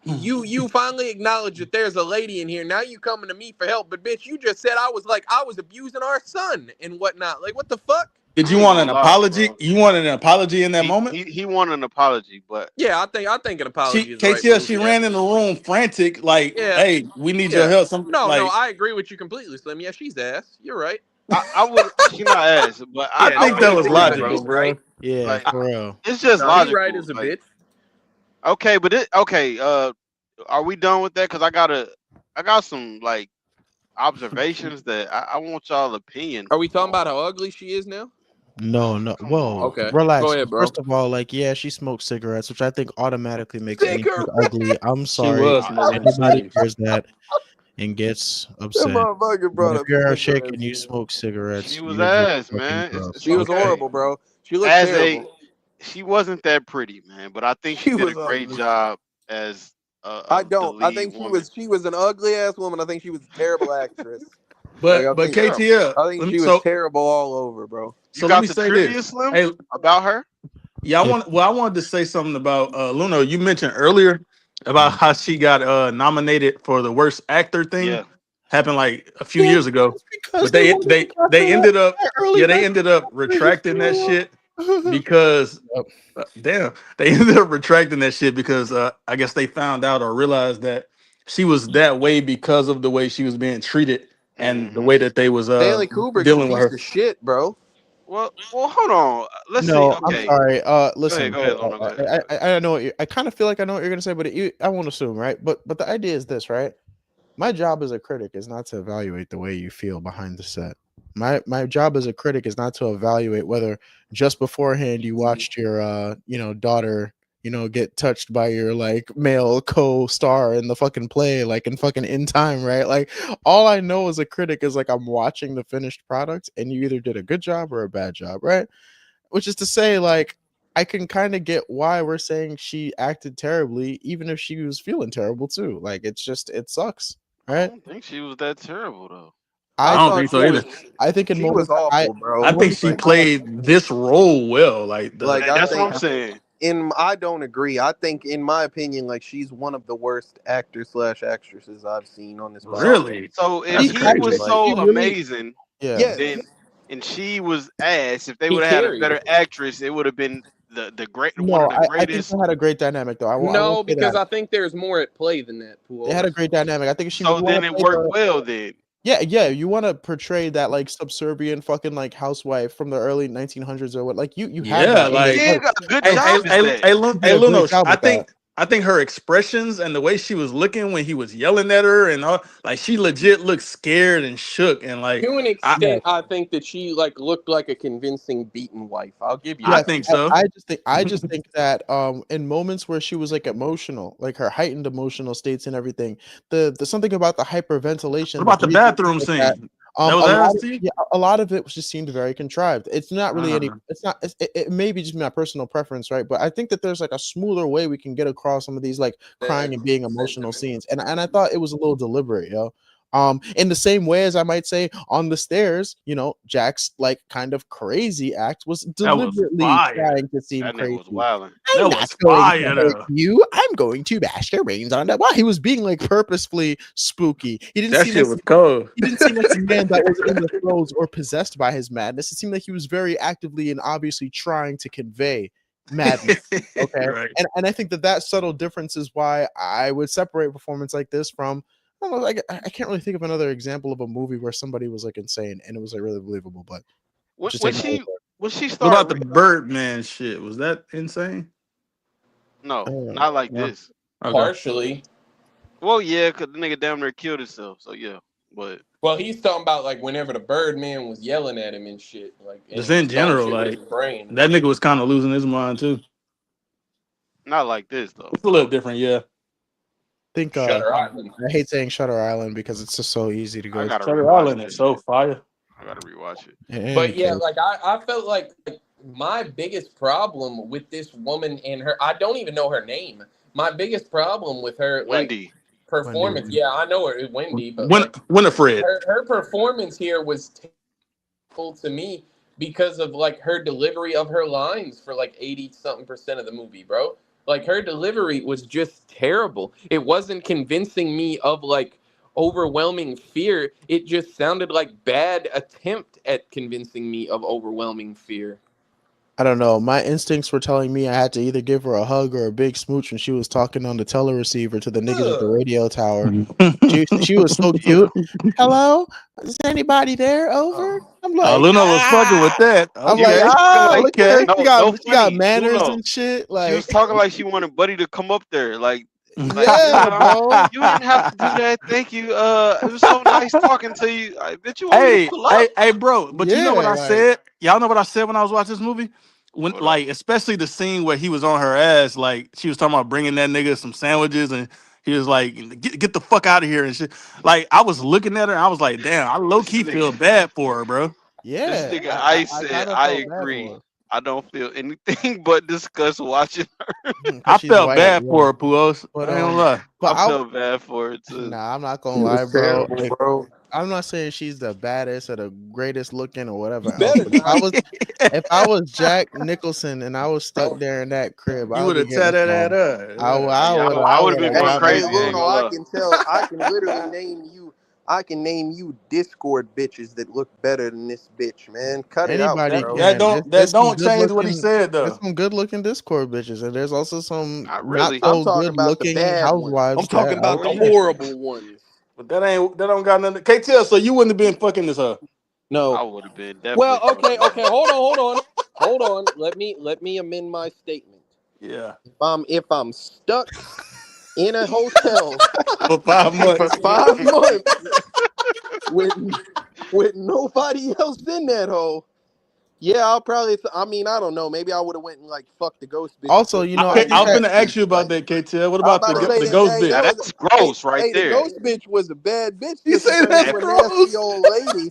You finally acknowledge that there's a lady in here. Now you coming to me for help, but bitch, you just said I was abusing our son and whatnot. Like what the fuck? Did I you ain't want an gonna lie, apology? bro. You wanted an apology in that He moment? he he wanted an apology, but Yeah, I think an apology She is the right KTL, move. she Yeah. ran in the room frantic, like, Yeah. hey, we need your Yeah. help. Some No, like I agree with you completely, Slim. Yeah, she's ass. You're right. I would. She not ass, but I Yeah, I think no, would that he's was agree, right. logical, bro. He's right. bro. Yeah, Like for real. it's just No, he right logical. as a Like bitch. okay, but okay. Are we done with that? Cause I got some like observations that I want y'all opinion Are we talking on. about how ugly she is now? No. Come Whoa, on. Okay, go relax. ahead, bro. First of all, like, yeah, she smokes cigarettes, which I think automatically makes anything Cigarette. ugly. I'm She sorry was if smoking anybody cigarettes. hears that and gets That upset. motherfucker But brought if up you're a chick and cigarettes. you smoke She cigarettes, was you're just ass, fucking man. gross. She was Okay. horrible, bro. She looked As terrible. she wasn't that pretty, man, but I think she She did a was great ugly. job as I the don't. I lead think woman. she was an ugly ass woman. I think she was a terrible actress. Like But Terrible. KTL, I think she was terrible all over, bro. You let got me the say trivia, this. Slim, Hey, about her? yeah, Yeah. I wanted to say something about Luna. You mentioned earlier about Mm. how she got nominated for the worst actor thing. Yeah. Happened like a few Yeah, years ago. it's because But they wanted to cut they her ended up that early back they ended up in the retracting that shit history. because Yep. damn, they ended up retracting that shit because I guess they found out or realized that she was that way because of the way she was being treated and the Hmm. way that they was Stanley Kubrick's a dealing with piece her. of shit, bro. Well, hold on. Let's see. No, I'm Okay, sorry. go ahead. Listen. Go ahead, Lona. Go ahead. Go ahead. I know. I kind of feel like I know what you're gonna say, but I won't assume, right? But the idea is this, right? My job as a critic is not to evaluate the way you feel behind the set. My job as a critic is not to evaluate whether just beforehand you watched your daughter get touched by your like male co-star in the fucking play like in fucking in time, right? Like all I know as a critic is like I'm watching the finished product and you either did a good job or a bad job, right? Which is to say, like, I can kind of get why we're saying she acted terribly, even if she was feeling terrible too. Like, it's just it sucks, I right? don't think she was that terrible though. I I I don't thought think so she either. was I think in she was moments awful, bro. I think moments she Like played this role well. Like the like I That's what I'm think saying. I don't agree. I think in my opinion, like she's one of the worst actors / actresses I've seen on this planet. really So if that's she he crazy. was actually Like she so really amazing, yeah. yes, then and she was ass, if they he would have had a carried better it. actress, it would have been the great one No, of the I think greatest. they had a great dynamic though. I No, won't say because that. I think there's more at play than that. They had a great dynamic. I think if you So want then to it play worked the well. Then yeah, you want to portray that like subservient fucking like housewife from the early 1900s or what? Like you had Yeah, that in he your like did part. a good hey, Like hey, job as hey, that. hey, you did a great Lunos. job with that. I think her expressions and the way she was looking when he was yelling at her and all, like she legit looked scared and shook and like To an I Yes, extent, I think that she like looked like a convincing beaten wife. I'll give you I yes. that. think so. I just think that in moments where she was like emotional, like her heightened emotional states and everything, the something about the What hyperventilation, the about the breathing, bathroom like that. scene? That was A lot ass of to you? yeah, a lot of it just seemed very contrived. It's not really any. Uh, It's not. It may be just my personal preference, right? But I think that there's like a smoother way we can get across some of these like crying and being emotional scenes, and I thought it was a little deliberate, yo. In the same way as I might say on the stairs, Jack's like kind of crazy act was that was deliberately fire. trying to seem That nigga was crazy. wilding. I'm That not was going to fire hurt though. you. I'm going to bash your brains on that. Wow, he was being like purposefully spooky. That shit was cold. He didn't seem like a man that was in the throes or possessed by his madness. It seemed like he was very actively and obviously trying to convey madness. Okay, Right. and I think that subtle difference is why I would separate a performance like this from. I don't know, like I can't really think of another example of a movie where somebody was like insane and it was like really believable. But When, just when take my word she when she What about started the Birdman shit? Was that insane? no, for it. not like No. this. Okay. Partially. Well, yeah, cause the nigga damn near killed himself. So yeah, but Well, he's talking about like whenever the Birdman was yelling at him and shit, like, and Just he was in throwing general, shit with like his brain. that nigga was kind of losing his mind too. not like this though. It's a little different, yeah. Think Shutter Island. I hate saying Shutter Island because it's just so easy to I go gotta Shutter rewatch Island that is so shit. fire. I gotta rewatch it. in any But yeah, case. like I felt like my biggest problem with this woman and her, I don't even know her name. My biggest problem with her, like, Wendy. performance, Wendy. yeah, I know her, Wendy, but like Winifred. her performance here was terrible to me because of like her delivery of her lines for like 80 something percent of the movie, bro. Like her delivery was just terrible. It wasn't convincing me of like overwhelming fear. It just sounded like bad attempt at convincing me of overwhelming fear. I don't know. My instincts were telling me I had to either give her a hug or a big smooch when she was talking on the teleceiver to the niggas at the Ugh. radio tower. She was so cute. Hello, is anybody there? Over. Oh. I'm Oh, like, Luna was fucking with that. I'm Yeah, like, Okay. she talking like look at her. Okay. no She got funny. manners Luno. and shit. She was Like, talking like she wanted Buddy to come up there. Like yeah, bro. you didn't have to do that. Thank you. It was so nice talking to you. Bitch, you want me to pull up? Hey, bro. But you know what Yeah, I like, said? Y'all know what I said when I was watching this movie? When What up? like, especially the scene where he was on her ass, like she was talking about bringing that nigga some sandwiches, and he was like, "Get the fuck out of here" and shit. Like I was looking at her, and I was like, "Damn, I low This key feel nigga, bad for her, bro." this yeah. nigga, I I I said kind of I felt bad agree. for her I don't feel anything but disgust watching. because I she's felt white. bad Yeah, for her, Puos. but I ain't gonna lie. but I felt bad for it too. nah, I'm not gonna It lie, was bro. terrible, bro. I'm not saying she's the baddest or the greatest looking or whatever You else, better but not. if I was Jack Nicholson and I was stuck there in that crib, I You would would be have getting tatted that some. up. I Yeah, would I would have been have going Hey, got me hey, crazy. I ain't some. Luno, gonna I lie. can tell. I can literally name you. I can name you Discord bitches that look better than this bitch, man. Cut it out, Anybody That bro. that can. don't There's that some don't good change what he looking. said There's though. some good looking Discord bitches, and there's also some Not not really. I'm so talking good about the looking bad ones. I'm housewives talking that about out the there. horrible ones. But that don't got nothing. KTL, so you wouldn't have been fucking this up. I No. would have been Well, definitely okay, fucking okay. Hold on. Let me amend my statement. Yeah. If I'm stuck in a hotel For 5 months. for 5 months with with nobody else in that hole, yeah, I'll probably. I mean, I don't know. Maybe I would have went and like fucked the ghost bitch. Also, But I I, think I'm besides that finna that, ask you like, about that, KTL. What I was about about to bro. say the that. ghost Hey, Now that bitch? was. that's Hey, gross right hey, the there. ghost bitch was a bad bitch You because she say turned that's into a nasty gross? old lady.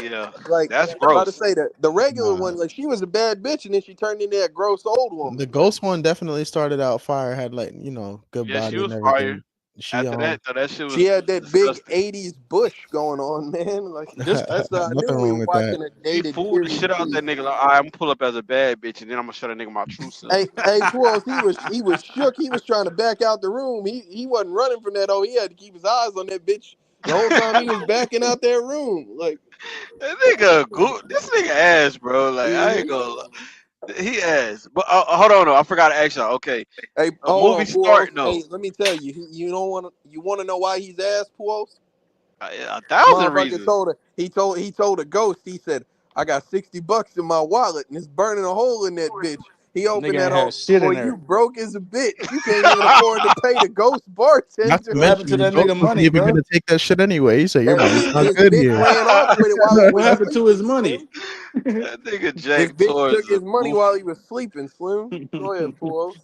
Yeah, Like, that's about to gross. say the regular nah, one, like she was a bad bitch, and then she turned into that gross old woman. the Like, ghost one definitely started out fire. Had like good Yeah, she body and was fire. everything. She After that, though, that shit she was had that big disgusting. '80s bush going on, man. Like, Just that's how I knew nothing we wrong were with that. watching a She dated fooled the period shit out piece. that nigga. Like, I'm gonna pull up as a bad bitch, and then I'm gonna show that nigga my true self. Hey, Puos, he was shook. He was trying to back out the room. He wasn't running from that. Oh, he had to keep his eyes on that bitch the whole time he was backing out that room. Like, That nigga, this nigga ass, bro. Like, I ain't mhm. gonna lie. He has. But hold on, though. I forgot to ask y'all. Okay, Hey, a hold movie on, Puos. start. No, Hey, let me tell you, you want to know why he's ass, Puos? 1,000 Motherfucker reasons. told a ghost. He said, "I got $60 in my wallet, and it's burning a hole in that bitch." He opened Nigga that ain't hole. had shit Boy, in you there. broke as a bitch. You can't even afford to pay the ghost Not to What bartender. happened mention, to the that ghost nigga wasn't money, even bro? gonna take that shit anyway. He said, "Your And money's not his good bitch here." ran off with it while he What was happened to his sleeping, money? Slim. That nigga His Jack bitch Torrance took is a his money while goofy. he was sleeping, Slim. Go ahead, Puos.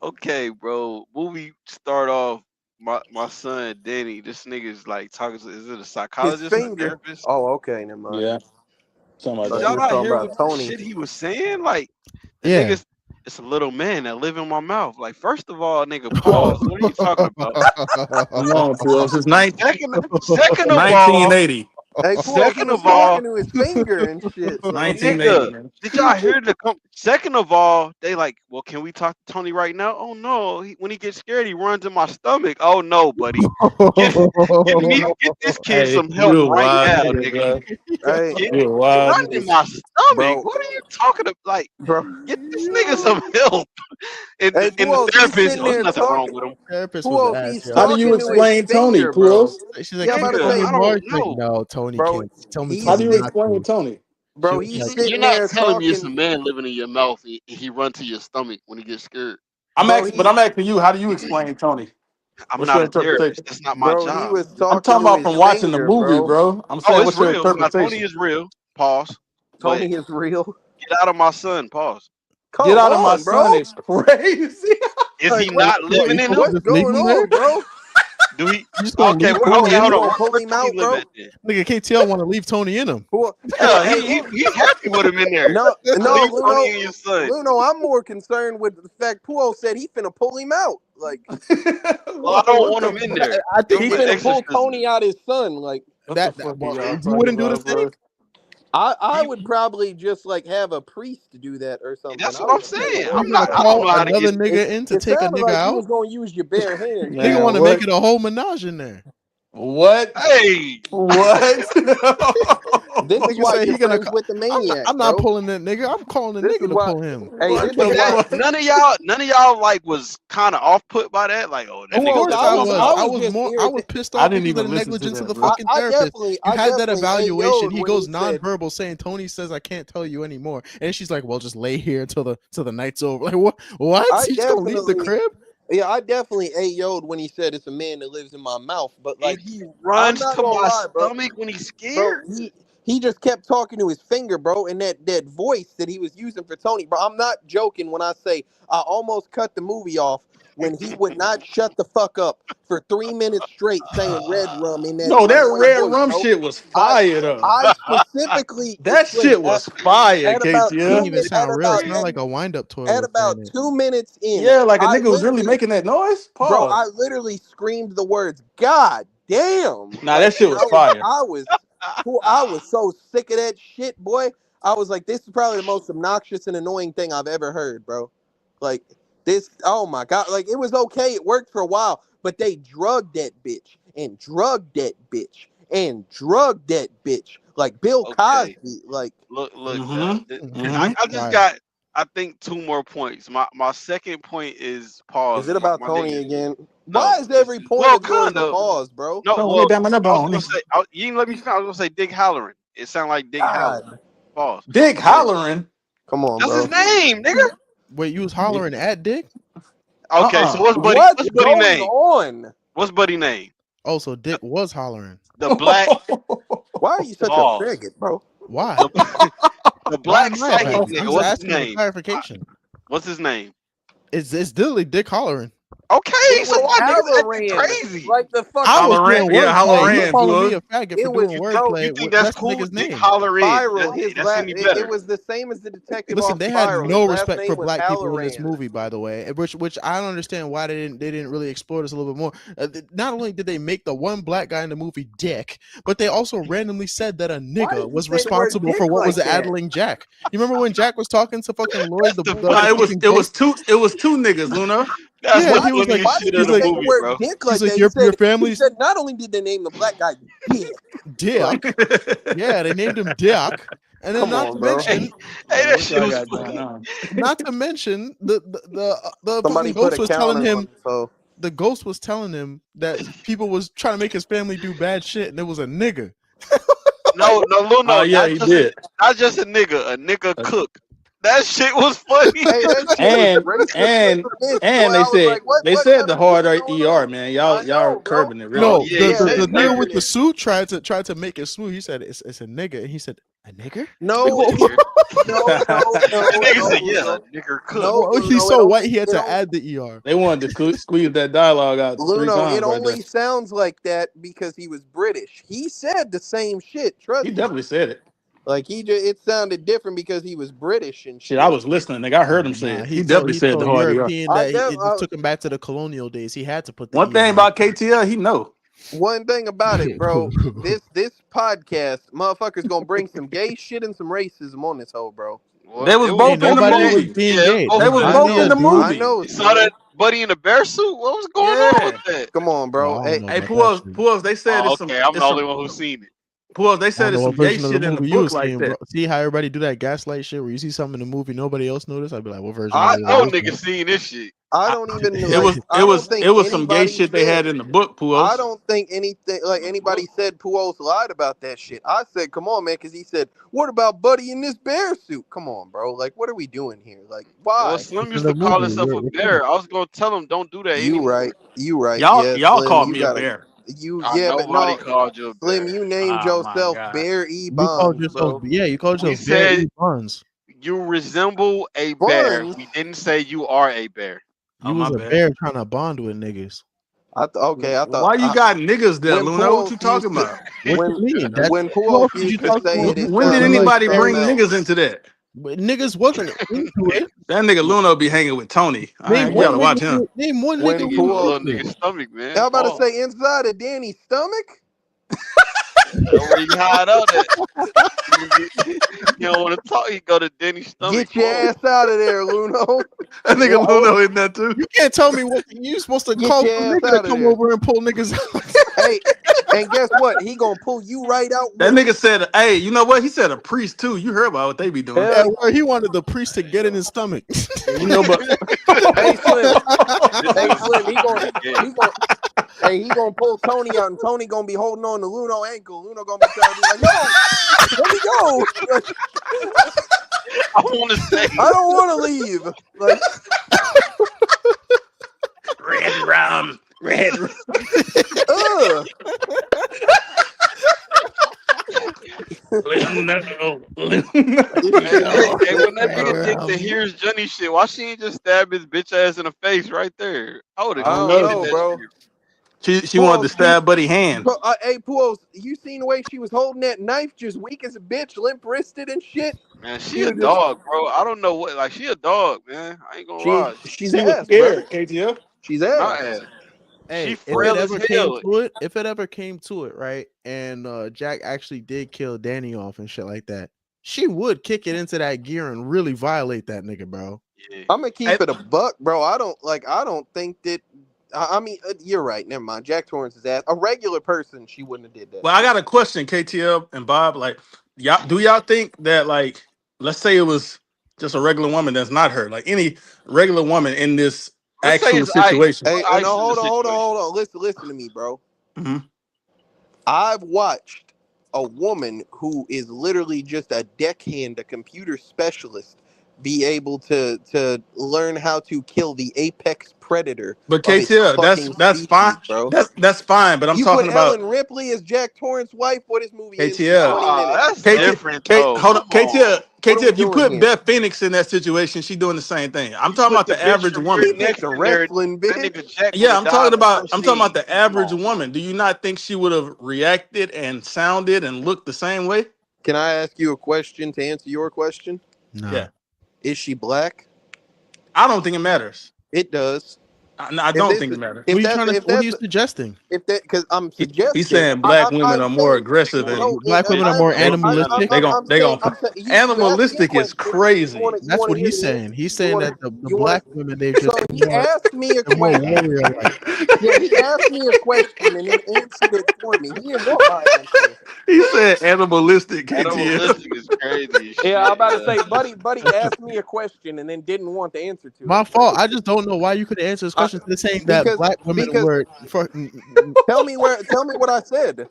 Okay, bro. Movie start off. My son Danny. This nigga's like talking. Is it a His psychologist or a finger. therapist? Oh, okay, never mind. Yeah, something like Did Thought that. you y'all was not talking hear about what the Tony. shit he was saying? Like the Yeah. niggas. It's a little man that live in my mouth. Like first of all, nigga, pause. What are you talking about? Come on, Puos. It's Second of all, 1980. Hey, Puos, he second was of all, talking to his finger and shit. It's So 1980, nigga, man. did y'all hear the second of all, they like, well, can we talk to Tony right now? Oh no, when he gets scared, he runs in my stomach. Oh no, buddy, get get this kid Hey, some help you a right wild now, nigga, nigga. bro. hey, Get You a he wild running in nigga. my stomach. bro, What are you talking about? Like, bro. get this nigga some help. Hey, And the Puos, he's therapist, sitting oh, there's there nothing wrong talking. with him, Therapist was Puos, ass, he's How yo. do you talking to his explain Tony, finger, bro. Puos? She's like, Yeah, I'm "Can you about to tell nigga. me say, I more?" don't She's like, know. "No, Tony bro. can't. Tell me, How tell He's do me you sit, not explain to." Tony? She bro. was He's like, You're sitting not there telling me it's a talking, man living in your mouth. He run to your stomach when he gets scared. bro. But He, I'm asking you, how do you explain Tony? I'm What's not your a therapist. interpretation? That's not my bro. He job. was I'm talking talking to about his from watching the finger, movie, bro. bro. I'm Oh, saying, it's what's your real. Now Tony interpretation? is real. Pause. But Tony is real. get out of my son. Pause. Get Come out of my on, bro. son is crazy. Is Like, he not "What? You living in supposed him? to what's just leave going him there? on, bro? Do he? You just gonna Okay, leave okay, Tony in You hold him?" on. gonna pull Where him Tony out, live bro? at then? Nigga KTL want to leave Tony in him. Yeah, Hey, he's happy with him in there. no, So no, leave Tony Luno, and your son. Luno. I'm more concerned with the fact Puo said he finna pull him out. Like Well, I don't What want the him in fuck? there. I Give think he him an finna pull exorcism. Tony out his son. Like What the fuck are well, y'all you talking wouldn't do the about, same. bro? I He, would probably just like have a priest to do that or something. that's I what I'm wouldn't tell you saying. that, You're I'm gonna not. but I don't call know how to another get. nigga in to it take a sounded nigga like you out. was gonna use your bare hands. Nigga Man, want to Puo. make what? it a whole menage in there. What? Hey, What? This is Nigga why say you're he gonna. friends with the I'm not. maniac, I'm not bro. pulling that nigga. I'm calling the This nigga is to why. pull him. Hey, What this the is why. fuck? none of y'all like was kind of off put by that. Like, oh, that Of nigga Puos, course living I in my was. mouth. I was just more. I was irritated. pissed I off didn't because of even the listen to negligence of that, the bro. fucking therapist. You I had that definitely evaluation. AO'd He when he goes said, nonverbal, saying Tony says I can't tell you anymore, and she's like, "Well, just lay here till the night's over." Like what? What? I He's just gonna leave the definitely, crib? yeah, I definitely AO'd when he said it's a man that lives in my mouth. But And like, he I'm runs not to gonna my lie, bro. stomach when he's Bro, scared. he just kept talking to his finger, bro, and that voice that he was using for Tony, bro. I'm not joking when I say I almost cut the movie off when he would not shut the fuck up for 3 minutes straight saying red rum in that No, that annoying red voice, rum bro. shit was I fire though. I specifically That Slim, shit was fire, at about It didn't KTL. even sound real. It sounded at, like a wind-up toy at was saying about it. 2 minutes in, Yeah, like a I nigga was really literally, making that noise. bro, Pause. I literally screamed the words, "God damn!" Nah, Like that shit was fire. I was so sick of that shit, boy. I was like, this is probably the most obnoxious and annoying thing I've ever heard, bro. Like this, oh my god, like it was okay, it worked for a while, but they drugged that bitch and drugged that bitch and drugged that bitch like Bill Okay, Cosby, like. look. Mm-hmm. I, Mm-hmm. I just Right. got. I think two more points. My second point is Is pause. it about My Tony nigga. again? Why No, is every point well, of yours kind a of. pause, bro? No, Tony well, down on the I was bone. gonna say. You didn't let me finish. I was gonna say Dick Halloran. It sounded like Dick Halloran. God, Pause. Dick So hollering. come on, that's his bro. name, nigga. Wait, you was hollering at Dick? Okay, so What's what's Buddy going name? on? What's Buddy name? Oh, so The, Dick was hollering. the black Why are you such a pause. faggot, bro? Why? The, the Why black am I a psychic faggot? I'm nigga. just What's his asking for name? clarification. What's his name? It's literally Dick hollering. Okay, It so was why niggas acting Halloran, crazy? like the I fucking was Halloran. doing Yeah, wordplay. You Halloran, calling me fool. a faggot for it was doing bro. You wordplay think with that's messing cool? niggas' Dick name. Holler Spiral. That's any better. It was the same as the detective Listen, off they had Spiral. His no last respect for name was black people in this Halloran. movie, by the way, which I don't understand why they didn't really explore this a little bit more. Not only did they make the one black guy in the movie Dick, but they also randomly said that a Why nigga did you was say the word responsible dick for what was like that? addling Jack. You remember when Jack was talking to fucking Lloyd, That's the the Nah, the it funniest. was fucking it was ghost? two it was two niggas, Luna. That's Yeah, the Why he did was you like, funniest why shit did of you he's the like, say the movie, word bro. dick he's like like, that? your He family's said not only did they name the black guy Dick, like Dick. Yeah, they named him Dick. And then Come not on, to bro. mention, Hey, that What shit y'all was got going funny. on? not to mention the Somebody fucking put ghost a was telling counter on him it, so the ghost was telling him that people was trying to make his family do bad shit, and it was a nigga. No, Oh Luno, yeah, he did. not just a nigga cook. That shit was funny. hey, that shit was And racist as and a bitch, and boy. they I was said like, what they what said kind the of shit hard is going ER, on? man. I Y'all know, bro. curbing it real. No, Oh yeah, Yeah, the they nigga with nerving the it. suit tried to make it smooth. He said it's a nigga, and he said a nigger. No, nigger. no, The nigga said, no, "Yeah, nigger cook." no, Well, he's Luno. It so white only he had it to only add the er. They wanted to squeeze that dialogue out 3 Luno. It times right there. only sounds like that because he was British. He said the same shit. He Trust me. definitely said it. Like it sounded different because he was British and Shit, I shit. was listening. Nigga, I heard him say Nah, it. He definitely he's said so the hard ER. European that it just I took him back to the colonial days. He had to put the One er. thing about KTL, he know. one thing about it, bro. This podcast, motherfuckers gonna bring some gay shit and some racism on this hoe, bro. Well, They was it was Ain't both in the both nobody in was it. movie. being Yeah, it was gay. They both This was in I it. both in know, the goddamn dude. I movie. know, You saw that Slim. buddy in the bear suit. What was going on with Yeah. that? Come on, Well, bro. I don't Hey, know Hey, about that shit. Puels, they said Oh, okay. I'm the it's only some one who's seen it. Puels, they I don't said know it's what some gay version of the shit in the movie you book was like seeing, bro. that. See how everybody do that gaslight shit where you see something in the movie nobody else noticed? I'd be like, what version of I the know movie niggas was seen this shit. I I, don't even it like. was I don't think it was some gay anybody shit they said. had in the book, I Puels. don't think anything like anybody said Pujols lied about that shit. I said, come on, man, because he said, what about Buddy in this bear suit? Come on, bro. Like, what are we doing here? Like, Well, why? Slim in used the to call movie? himself a We're bear. I was gonna tell him don't do that You anymore. right. You right. Y'all Yeah, y'all Slim. called You me a gotta. bear. Yeah, but Nobody no, called you a Slim. bear. You named Oh my yourself god. Bear E You called Bonds, yourself, bro. yeah, you called We yourself Bear said E. Bonds. you resemble a bear. Buns. We didn't say you are a bear. Oh You my was a bad. bear trying to bond with niggas. Okay. I thought Why you got niggas there, when Luna? What you Pujols talking used to about? What when you mean? That when who else Pujols did you used to talk say to? it, it When did sounded like anybody bring something else. niggas into that? But niggas wasn't into it. That nigga Luna be hanging with Tony. Name You one gotta watch nigga. him. Name one When nigga Nigga in who the was Pujols, little into it. nigga's stomach, man. I'm about to Paul. say inside of Danny's stomach. That's where you hide out at. You don't want to talk, you go to Denny's stomach. Get your Paul. ass out of there, Luno. That nigga Luna in that too. You can't tell me what you supposed to Get call your for a ass nigga to out of come there. over and pull niggas out. Hey, and guess what? He gonna pull you right out That with him. nigga said, "Hey, you know what?" He said a priest too. You heard about what they be doing. Yeah, Hell, where he wanted the priest to get in his stomach. You know, but hey Slim, This hey nigga's Slim, really gay. he gonna pull Tony out, and Tony gonna be holding on to Luno ankle. Luno gonna be trying to be like, no, let me go. Like, I want to stay. I don't want to leave. Like, red rum, red. Rum. ugh. Luna, Luna. Hey, when that nigga think that here's Johnny shit, why she ain't just stab his bitch ass in the face right there? I would have I I don't don't completed know. know, that bro. shit. She wanted to Pujols, stab Buddy hand. hey Pujols, you seen the way she was holding that knife, just weak as a bitch, limp wristed and shit. Man, she She a was just dog, bro. I don't know what, like, she a dog, man. I ain't gonna lie. she's She was ass, bro. scared, KTF. She's Not ass. ass. She Hey, if it frail as ever came hell. to it, right, and Jack actually did kill Danny off and shit like that, she would kick it into that gear and really violate that nigga, bro. Yeah. I'm gonna keep Hey, it a buck, bro. I don't think that. I mean, you're right. Never mind. Jack Torrance is ass. A regular person, she wouldn't have did that well, I shit. got a question, KTF and Bob. Like, y'all think that, like, let's say it was just a regular woman that's not her, like any regular woman in this Let's say actual it's Ice. situation? Hey, Put Ice no, in the hold situation. on. Listen to me, bro. Hmm. I've watched a woman who is literally just a deckhand, a computer specialist, be able to learn how to kill the apex predator But of its KTF, fucking that's fine. species, bro. That's fine. But I'm You put talking about Ellen Ripley as Jack Torrance's wife. What his movie ends in KTF. 20 minutes, That's bro. different though. Hold on, Come on. What are we KTF. You doing put here? Beth Phoenix in that situation, she doing the same thing. I'm You talking put about the the bitch average from woman. You're Phoenix Next a in there. wrestling That bitch. nigga Jack would Yeah, have died the first I'm talking about scene. the Come average on. woman. Do you not think she would have reacted and sounded and looked the same way? Can I ask you a question to answer your question? Nah. Yeah. Is she black? I don't think it matters. It does. I If don't this think is it matters. What if are you that's trying to? if What are that's you suggesting? if that because I'm He's suggesting saying black women I'm are more saying aggressive and no Black women are more animalistic. I'm they saying gon' he's asking me a animalistic is question. crazy. You That's want what to hear he's the saying. answer? He's You saying want that to the you want black to women they've so just he asked me a they're more question. warrior like. Yeah, he asked me a question and then answered it for me. He didn't want my answer. He said animalistic, KTF. Animalistic is crazy as shit. Yeah, I'm about to say, Yeah. buddy asked me a question and then didn't want the answer to My it. fault. I just don't know why you could answer this question. They're saying that Because black women because were. tell me what I said.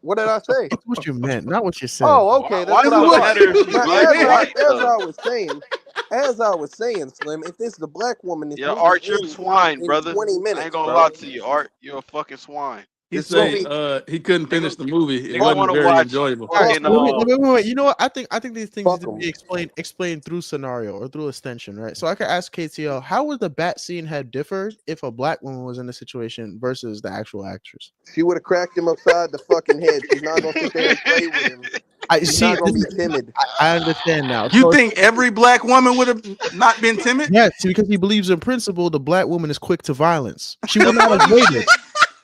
What did I say? It's what you meant, not what you said. Oh, okay, that's Why what does I it thought. matter if she's Now, black or white as though? I was saying, Slim, if this is a black woman, this Yeah, movie Art, you're a ends swine, in brother. 20 I ain't minutes, gonna bro. lie to you, Art. You're a fucking swine. He This say movie, he couldn't finish Nigga, the movie. It nigga fuck wasn't want to them, very watch enjoyable. All right, fucking so wait. You know what? I think these things need fuck to them. be explained through scenario or through extension, right? So I could ask KTL, how would the bat scene have differed if a black woman was in the situation versus the actual actress? She would have cracked him upside the fucking head. She's not gonna sit there and play with him. I She's see. not gonna be timid. I understand now. You So think every black woman would have not been timid? yes, because he believes in principle, the black woman is quick to violence. She would the not have funny waited. shit.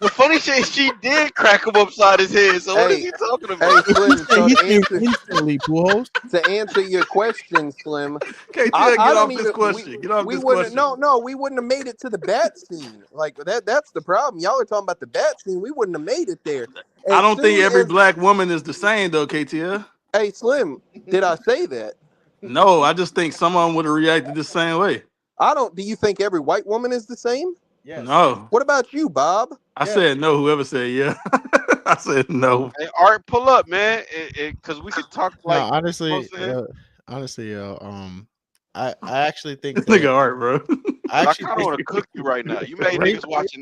The funny shit, she did crack him upside his head. So what is Hey, he talking hey, about? Slim. So He to came answer instantly, Pujols. your question, Slim, KTL, I get don't off this even question. Get off we this wouldn't question. we wouldn't have made it to the bat scene. Like that's the problem. Y'all are talking about the bat scene. We wouldn't have made it there. I As don't think soon every as black woman is the same though, KTL. hey Slim, did I say that? No, I just think some of them would have reacted the same way. I don't. Do you think every white woman is the same? Yes. No, What about you, Bob? I said no. Whoever said yeah, I said no. Hey, Art, pull up, man. Cause we could talk No, like, you know what I'm honestly, saying? I actually think that Nigga art, bro. I Cause I actually kind of think want to cook you right now. You made race. niggas watch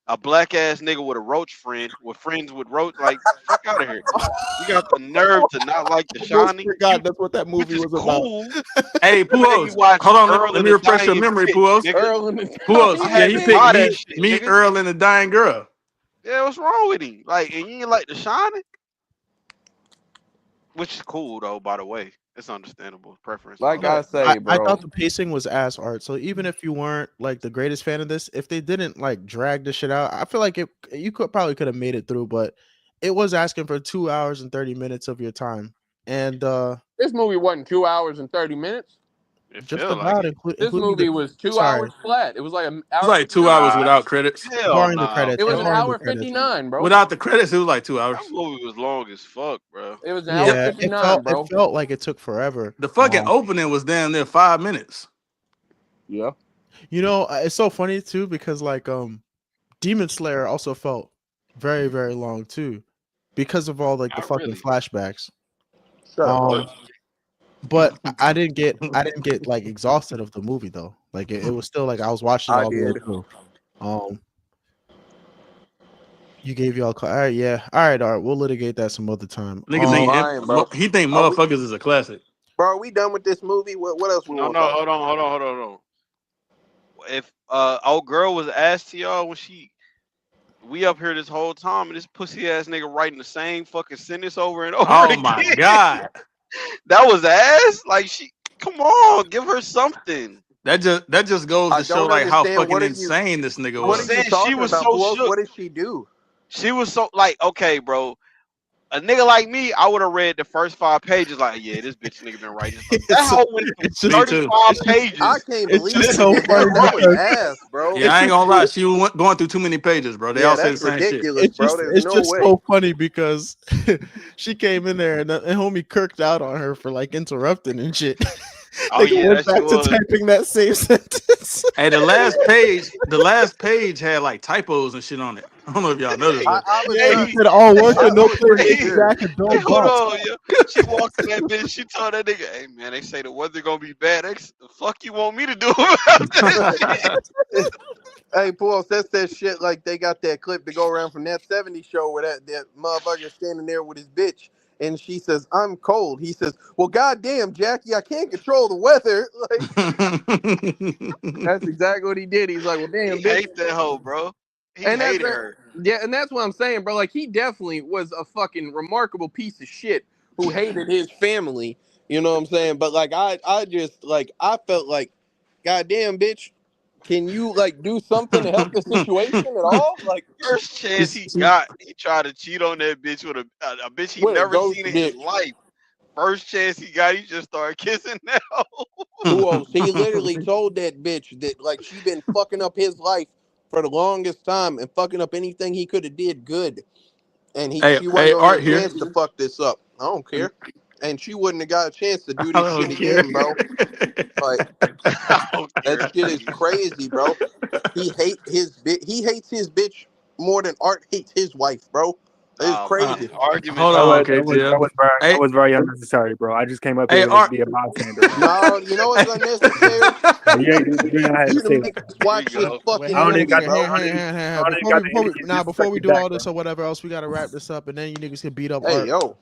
a black ass nigga with a roach friend, with friends with roach. Like, fuck out of here. You got the nerve to not like The Almost Shining, forgot that's what that which movie is was about. cool. Hey, You made me Puos, watch hold on. Earl Let and me the refresh your Dying memory, Bitch, Puos. nigga. Earl and the Puos, I yeah, had he to picked buy that shit, me, nigga. Earl, and the dying girl. Yeah, what's wrong with him? Like, and you ain't like The Shining, which is cool though. By the way, it's understandable preference and all Like that. I say, I bro. thought the pacing was ass art. So even if you weren't like the greatest fan of this, if they didn't like drag the shit out, I feel like you could have made it through, but it was asking for 2 hours and 30 minutes of your time. And This movie wasn't 2 hours and 30 minutes. It just feel like about it. This including the movie was 2 sorry, hours flat. It was like an It's hour like 2 59. hours Nah, without credits. hell barring the no, credits. It was Yeah, an bro. barring the hour credits. 59, bro. Without the credits, it was like 2 hours. That movie was long as fuck, bro. It was an hour Yeah, 59, it bro. felt like it took forever. The fucking opening was damn near 5 minutes. Yeah. You know, it's so funny too because like Demon Slayer also felt very very long too because of all like the Not fucking really. flashbacks. Shut up, Um Art. but I didn't get like exhausted of the movie though. Like it was still like I was watching it I all the way did. through. You gave y'all all right, yeah. All right, we'll litigate that some other time. Nigga You think lying, bro. he think Are we, motherfuckers is a classic. bro, are we done with this movie? What else we No, want to no, talk hold on, hold on, hold on, hold on. If old girl was asked to y'all when we up here this whole time and this pussy ass nigga writing the same fucking sentence over and over Oh my again. god. That was ass. Like come on, give her something. That just goes I to show don't like how understand. fucking insane this nigga I'm What was. are you saying she talking was about, so Puos? shook. What did she do? She was so like, okay, bro. A nigga like me, I would have read the first 5 pages like, yeah, this bitch nigga been writing. That hoe went through It's just, Me too. 35 pages. I can't it's believe just she so did funny that. That was because ass, bro. Yeah, I ain't gonna lie. She went going through too many pages, bro. They Yeah, all say the that's same shit. ridiculous, bro. There's it's no just way. so funny because she came in there and homie kirked out on her for like interrupting and shit. Oh Nigga yeah, went that back shit to was. typing that same sentence. Hey, the last page had like typos and shit on it. I don't know if y'all noticed that. I was Yeah, he trying. said all work I and no was play pretty makes sure. Jack a dull Hold buck. on, yo. She walked in that bitch. She told that nigga, "Hey man, they say the weather gonna be bad. The fuck you want me to do about that shit?" Hey, Paul, that's that shit like they got that clip to go around from that 70s show where that motherfucker standing there with his bitch and she says, I'm cold. He says, well, goddamn, Jackie, I can't control the weather. Like, that's exactly what he did. He's like, well, damn, He bitch. hate that hoe, bro. He And that's hated her. yeah, and that's what I'm saying, bro. Like, he definitely was a fucking remarkable piece of shit who hated his family. You know what I'm saying? But like, I just like I felt like, goddamn, bitch, can you like do something to help the situation at all? Like, First chance he got, he tried to cheat on that bitch with a bitch he with a never ghost seen in his bitch. life. First chance he got, he just started kissing that hoe. Who else? He literally told that bitch that like she been fucking up his life for the longest time and fucking up anything he could have did good. And Hey, she wasn't gonna Art get a here. chance to fuck this up. I don't care. and she wouldn't have got a chance to do I this don't shit care. again, bro. Like I don't that care. shit is crazy, bro. He hates his bitch more than Art hates his wife, bro. It's Oh man, crazy. arguments Hold That on, was always that was that KTL. was very Hey, that was very unnecessary, bro. I just came up hey, here to Art. be a bystander, man. No, you know what's unnecessary? You ain't had to You to say make that. us here we watch this go. Wait, fucking I don't even movie, got bro. I don't even got the energy to Before disrespect we you do back, all bro. this or whatever else, we gotta wrap this up, and then you niggas can beat up Hey, Art. yo,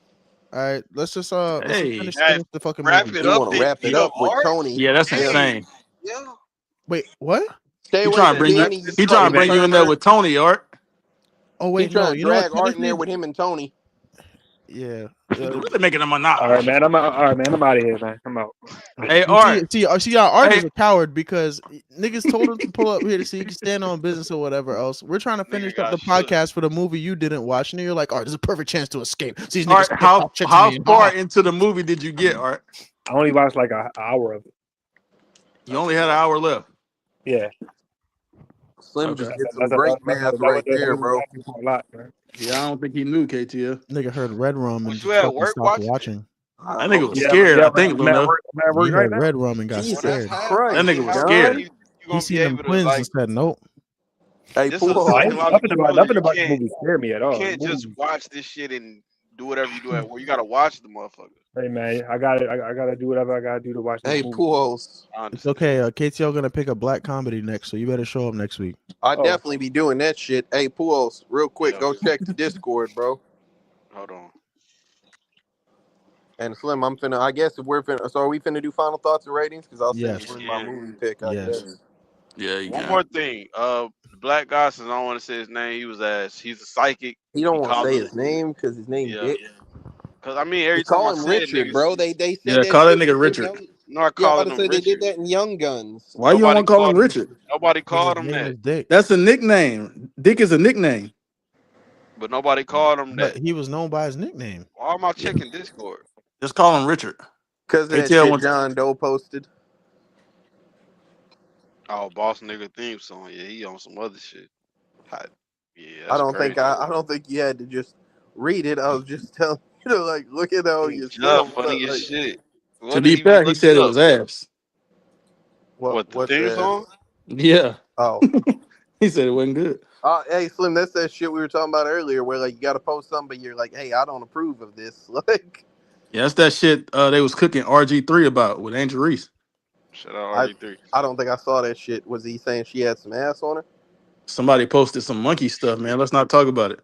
All right, let's just Hey, finish the fucking Wrap movie. it you up, want to then wrap it beat up up with art. Tony? yeah, that's Yeah. insane. Yeah. Wait, what? Stay He away trying to from bring you. Danny. He Hey trying to man, bring you in there Turner. with Tony, Art. Oh He wait, no. trying to You know what? drag Art in there Technically, with him and Tony. yeah. Really making a all right, montage. man. All right, man. I'm out of here, man. I'm out. Hey, You Art. see, Art Hey, is a coward because niggas told him to pull up here to see he can stand on business or whatever else. We're trying to finish Nigga up got the shook. podcast for the movie you didn't watch, and then you're like, Art, this is a perfect chance to escape. So these Art. niggas can't talk shit to How me. far into the movie did you get, Art? I only watched like an hour of it. You only had an hour left. Yeah, Slim Okay. just did some great math right there, bro. a lot, man. Yeah, I don't think he knew KTL. Nigga heard Red Rum and Was you just at fucking work stopped watching it? watching. That nigga was Yeah, scared. yeah, I think, I'm at Lil. work. I'm at work He right heard now. Red Rum and got Jesus Well, that's scared. half. Christ, That nigga was John. scared. You He gonna be seen them able to twins and like. said, nope. Hey, This is a No, Pool. psychological thriller. nothing You about the can't movie scared me at all. can't just watch this shit and do whatever you do at work. You gotta watch the motherfucker. Hey man, I got it. I gotta do whatever I gotta do to watch this Hey, movie. Pools. I It's understand. okay. KTL gonna pick a black comedy next, so you better show up next week. I Oh. definitely be doing that shit. Hey, Pools, real quick, Yeah. go check the Discord, bro. Hold on. And Slim, I'm finna. I guess if we're finna. So are we finna do final thoughts and ratings? Because I'll send Yes. you my Yeah. movie pick. I Yes. guess. Yeah, you One can. more thing. The black guy, since I don't want to say his name, he's a psychic. He don't He want to calls say him, his name because his name yeah. Dick. Cause I mean, They every time call I him say it, Richard, niggas, bro. They said Yeah, that call that shit nigga in Richard. Young. no, I Yeah, I'm calling about to him say they did Richard. that in Young Guns. Why you don't want to call him Richard? Nobody Because called his him name that. is Dick. That's a nickname. Dick is a nickname. But nobody called him But that. he was known by his nickname. Why am I Yeah. checking Discord? Just call him Richard. Because of that ATL shit wants. John Doe posted. Oh, boss nigga theme song. Yeah, he on some other shit. Hot. Yeah, I that's don't crazy. think I don't think you had to just read it. I was just telling you to like look at all Yeah, yourself. funny as Like, shit. To What be did he was fair, he looking said it up? was abs. What the what's theme that? song? Yeah, Oh, he said it wasn't good. hey Slim, that's that shit we were talking about earlier, where like you got to post something, but you're like, hey, I don't approve of this. Like, Yeah, that's that shit they was cooking RG3 about with Angel Reese. Shout out I RG3. I don't think I saw that shit. Was he saying she had some ass on her? Somebody posted some monkey stuff, man. Let's not talk about it.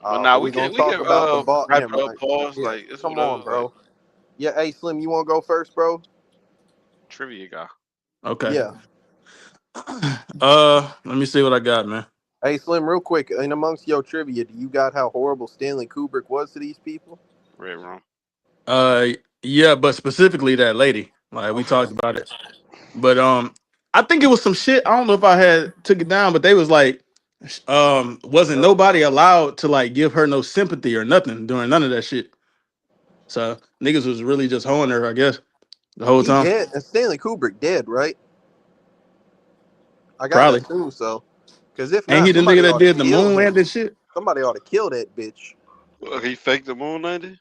But So now we gonna we talk can about the ball. wrap Never it up. mind. Pause. Yeah, Like it's come whatever. on, Like bro. Yeah, hey Slim, you want to go first, bro? trivia guy. Okay. Yeah. Let me see what I got, man. Hey Slim, real quick, in amongst your trivia, do you got how horrible Stanley Kubrick was to these people? Red Rum. Uh, yeah, but specifically that lady. Like we Okay. talked about it. But I think it was some shit. I don't know if I had took it down, but they was like, wasn't nobody allowed to like give her no sympathy or nothing during none of that shit. So niggas was really just hoeing her, I guess, the whole He time. dead. And Stanley Kubrick dead, right? I gotta Probably. assume so. Because if Ain't not, he the nigga somebody that ought to did the kill moon him. landing shit? Somebody ought to kill that bitch. Well, he faked the moon landing.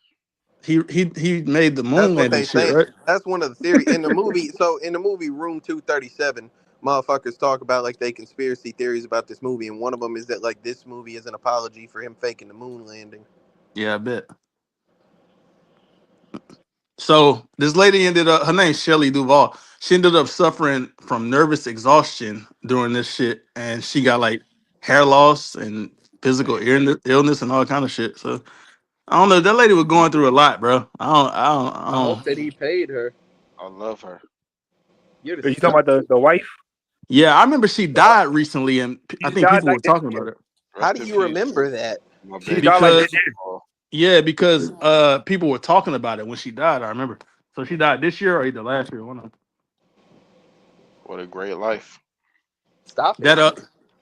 He made the That's moon what landing they shit, say. right? That's one of the theory in the movie. So in the movie Room 237, motherfuckers talk about like they conspiracy theories about this movie, and one of them is that like this movie is an apology for him faking the moon landing. Yeah, I bet. So this lady ended up, her name's Shelley Duvall. She ended up suffering from nervous exhaustion during this shit, and she got like hair loss and physical illness and all kind of shit. So I don't know. That lady was going through a lot, bro. I I hope don't. that he paid her. I love her. You're Are you talking disgusting. about the wife? Yeah, I remember she died recently, and I She think died people were like this talking year. about it How Rest do in you peace, remember that? my She baby. died like this because year. Oh, yeah, because people were talking about it when she died. I remember. So she died this year or either last year. One of them. what a great life. Stop it.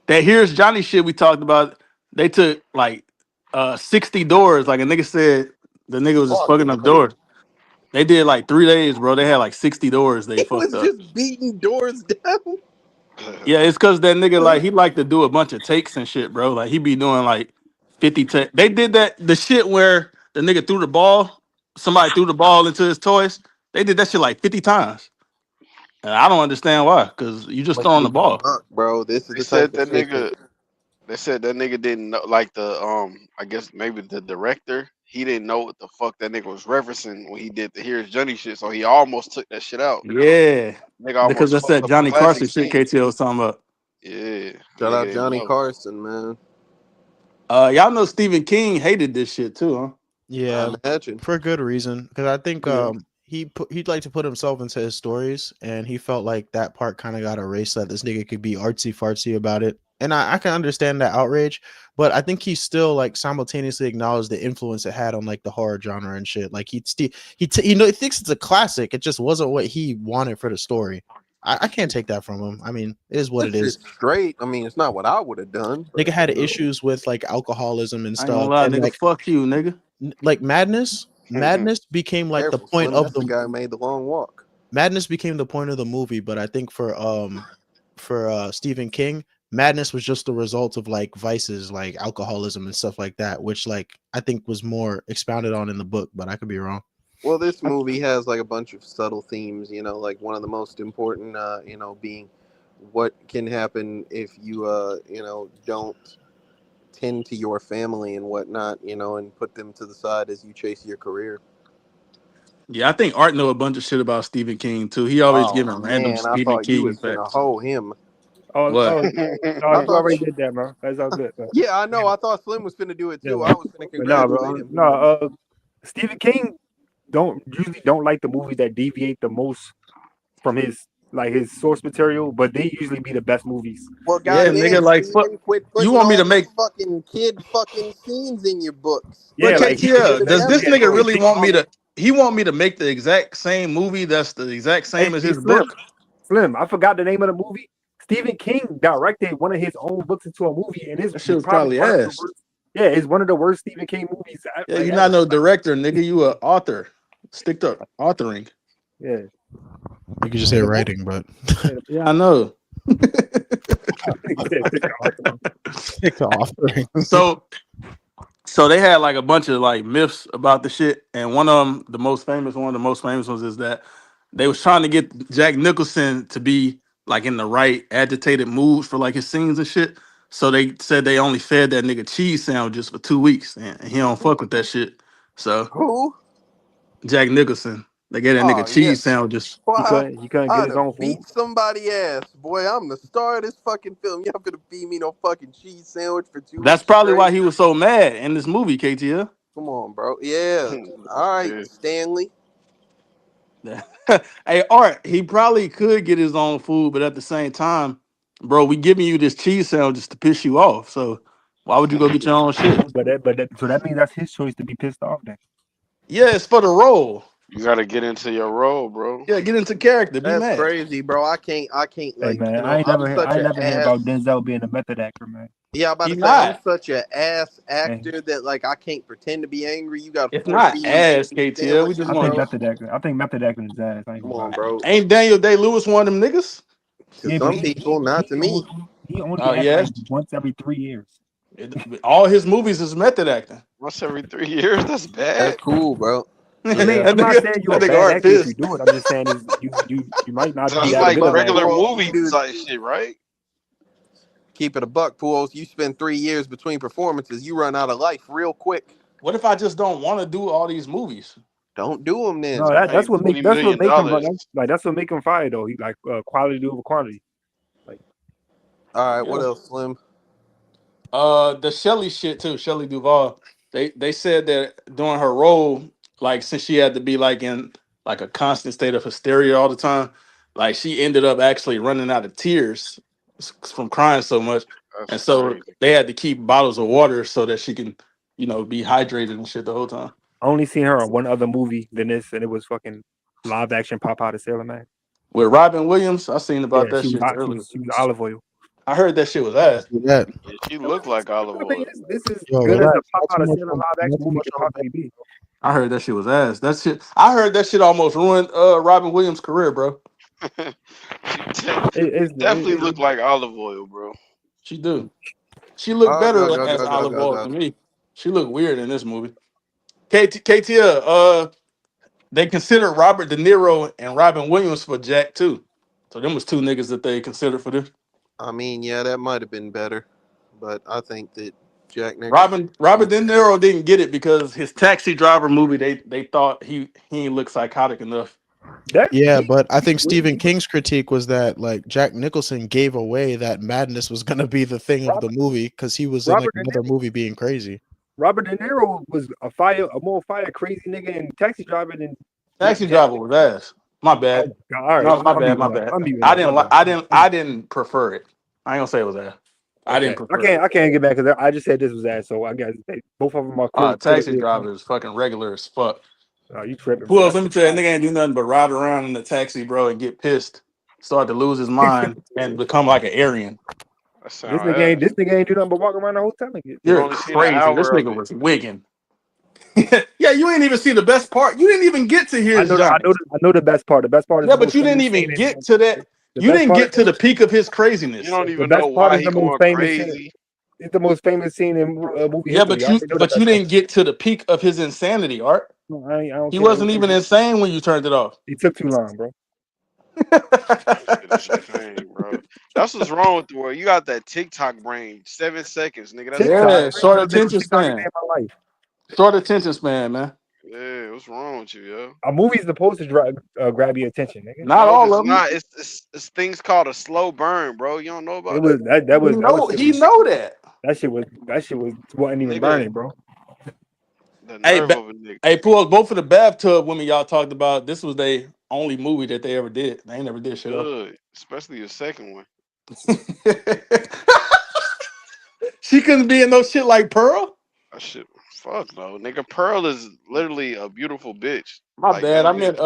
That Here's Johnny shit we talked about. They took like 60 doors. Like a nigga said, the nigga was just Fuck. fucking up doors. They did like 3 days, bro. They had like 60 doors they He fucked was up. just beating doors down. Yeah, it's cause that nigga like he like to do a bunch of takes and shit, bro. Like he be doing like 50 takes. They did that the shit where the nigga threw the ball somebody threw the ball into his toys. They did that shit like 50 times. And I don't understand why, because you just Like throwing you the ball. drunk, bro. This is They the type said of that shit that. nigga. They said that nigga didn't know, like the I guess maybe the director. He didn't know what the fuck that nigga was referencing when he did the Here's Johnny shit. So he almost took that shit out. Yeah. Nigga Because almost that's fucked that up a Johnny classic Carson shit scene. KTL was talking about. Yeah, Shout nigga out didn't Johnny know. Carson, man. Y'all know Stephen King hated this shit too, huh? Yeah, I imagine. for good reason. Because I think Yeah. he'd like to put himself into his stories, and he felt like that part kind of got erased. That this nigga could be artsy fartsy about it, and I can understand that outrage. But I think he still like simultaneously acknowledged the influence it had on like the horror genre and shit. Like he thinks it's a classic. It just wasn't what he wanted for the story. I can't take that from him. I mean, it is what That it is. shit's straight. I mean, it's not what I would have done, Nigga but had you know. issues with like alcoholism and I ain't gonna stuff, lie, and nigga. like Fuck you, nigga. like madness became like the Careful, point Slim. of That's the the guy who made the long walk. madness became the point of the movie. But I think for Stephen King, madness was just the result of like vices like alcoholism and stuff like that, which like I think was more expounded on in the book, but I could be wrong. Well, this movie has like a bunch of subtle themes, like one of the most important, being what can happen if you, don't tend to your family and whatnot, and put them to the side as you chase your career. Yeah, I think Art know a bunch of shit about Stephen King too. He always Oh giving random man, I Stephen thought you King was gonna facts. hoe him. Oh, What? oh, no, I you thought, already did that, bro. That's all good, bro. yeah, I know. I thought Slim was finna do it Yeah, too. I was finna but no, congratulate bro, him. no. Stephen King usually don't like the movies that deviate the most from his source material, but they usually be the best movies. Well, Yeah, nigga, goddamn, like fuck. Steven, quit You putting want me all to these make fucking kid fucking scenes in your books. but Yeah, like he could Get KTL, to just does that this yeah, nigga point. really take want me all. to he want me to make the exact same movie that's the exact same as Hey, his book? Slim. I forgot the name of the movie. Stephen King directed one of his own books into a movie, and it's That shit was probably probably one of the ass. worst. Yeah, it's one of the worst Stephen King movies Yeah, like you're not ever. no director, nigga. You a author. Stick to authoring. Yeah, You could just say writing, but yeah. Yeah, I know. He said, "Take it off." stick to offering. So so they had like a bunch of like myths about the shit, and one of them, one of the most famous ones, is that they was trying to get Jack Nicholson to be like in the right agitated mood for like his scenes and shit. So they said they only fed that nigga cheese sandwiches for 2 weeks, and he don't fuck with that shit. So Who? Jack Nicholson, they gave that nigga Oh yeah. cheese sandwiches. Why? He couldn't get I'd his have own food. beat somebody ass, boy. I'm the star of this fucking film. Y'all gonna feed me no fucking cheese sandwich for 2 weeks That's probably why straight? he was so mad in this movie, KTL. Come on, bro. Yeah. All right, Yeah. Stanley. Hey, Art, he probably could get his own food, but at the same time, bro, we giving you this cheese sandwich just to piss you off. So why would you go get your own shit? So that means that's his choice to be pissed off. Then Yeah, it's for the role. You gotta get into your role, bro. Yeah, get into character. Be That's mad. crazy, bro. I can't hey like, man, I ain't I'm never such an hear about ass. Denzel being a method actor, man. Yeah, I'm about He to say I'm not. such an ass Hey, actor that like I can't pretend to be angry. You gotta It's force not feed me ass, chicken KTL. We just sandwiches, I think want. bro. method acting is ass. I ain't Come gonna on, lie. bro. Ain't Daniel Day Lewis one of them niggas? To Yeah, but some people, not to me. he only Oh act like yeah. once every 3 years. All his movies is method acting. Once every 3 years, that's That's bad. cool, bro. I mean, Yeah. that I'm not nigga, saying you're that a nigga bad Art actor if you pissed. do it. I'm just saying is you might not be Just Keep it that a like good buck, of regular actor. Pujols. You movie do. type shit, right? Keep it a buck, Pujols. You spend 3 years between performances, you run out of life real quick. What if I just don't want to do all these movies? Don't do them No, then. So that's made what $20 make him million. that's what make him fire though. He like quality over quantity. Like All right, what Yeah. else, Slim? The Shelley shit too, Shelley Duvall. They said that during her role, like since she had to be like in like a constant state of hysteria all the time, like she ended up actually running out of tears from crying so much, That's and so crazy. they had to keep bottles of water so that she can, be hydrated and shit the whole time. I only seen her on one other movie than this, and it was fucking live action Pop Out of Sailor Man. With Robin Williams, I seen Yeah, about that shit earlier. she was olive oil. I heard that shit was ass. Do that. Yeah, she looked like olive I mean, oil. this is Yo, good as relax. a Pop Not Out too of much Sailor on, live not action too movie much can on possibly be. I heard that shit was ass. That shit. I heard that shit almost ruined Robin Williams' career, bro. It's Definitely looked like olive oil, bro. She do. She looked Oh, better as olive oil to me. She looked weird in this movie. KTL, they considered Robert De Niro and Robin Williams for Jack too. So them was two niggas that they considered for this. I mean, yeah, that might have been better, but I think that Jack Nicholson. Robert De Niro didn't get it because his Taxi Driver movie they thought he ain't look psychotic enough. That Yeah, he, but I think Stephen he- King's critique was that like Jack Nicholson gave away that madness was gonna be the thing of the Robert movie because he was in like Robert De another Niro, movie being crazy. Robert De Niro was a more fire crazy nigga in Taxi Driver than Taxi Jack. Driver was ass. My Oh bad. my God! All right, No, my I'm bad. muting My up. bad. I'm muting I up. didn't My like. bad. I didn't prefer it. I ain't gonna say it was ass. I Okay, didn't prefer it. I can't get back because I just said this was ass. So I guess both of them are close. Taxi Driver is fucking regular as fuck. You tripping, Who bro? else? Let me tell you, nigga ain't do nothing but ride around in the taxi, bro, and get pissed, start to lose his mind, and become like an Aryan. That sound ass. This nigga ain't do nothing but walk around the hotel and get You You're only seen an crazy. This hour of nigga it. was wigging. Yeah, you ain't even see the best part. You didn't even get to I his know, I joint. know, I know the best part. The best part is Yeah, the but most you didn't famous scene. even get to that. The You best didn't part, get to the peak of his You craziness. don't the even know best part why is he the most going famous scene. crazy. It's the most famous scene in movie Yeah, history. but I you already know the best part. didn't get to the peak of his insanity, Art. No, I don't He care. wasn't even insane when you turned it off. It took too long, bro. Shit is insane, bro. That's what's wrong with the world. You got that TikTok brain. 7 seconds, nigga. That's TikTok. Yeah, all. I ain't short never been on attention TikTok a day span. in my life. Short attention span, man. Yeah, what's wrong with you, yo? A movie's supposed to grab your attention, nigga. Not No, all it's of them. not. It's things called a slow burn, bro. You don't know It about was that, He know that. that shit wasn't even nigga. burning, bro. The Hey, nerve of a nigga. hey, Pools, both of the bathtub women y'all talked about, this was their only movie that they ever did. They ain't never did shit else. Good, especially the second one. She couldn't be in no shit like Pearl. That shit, fuck no, nigga. Pearl is literally a beautiful bitch. My Like bad. dead I ass. meant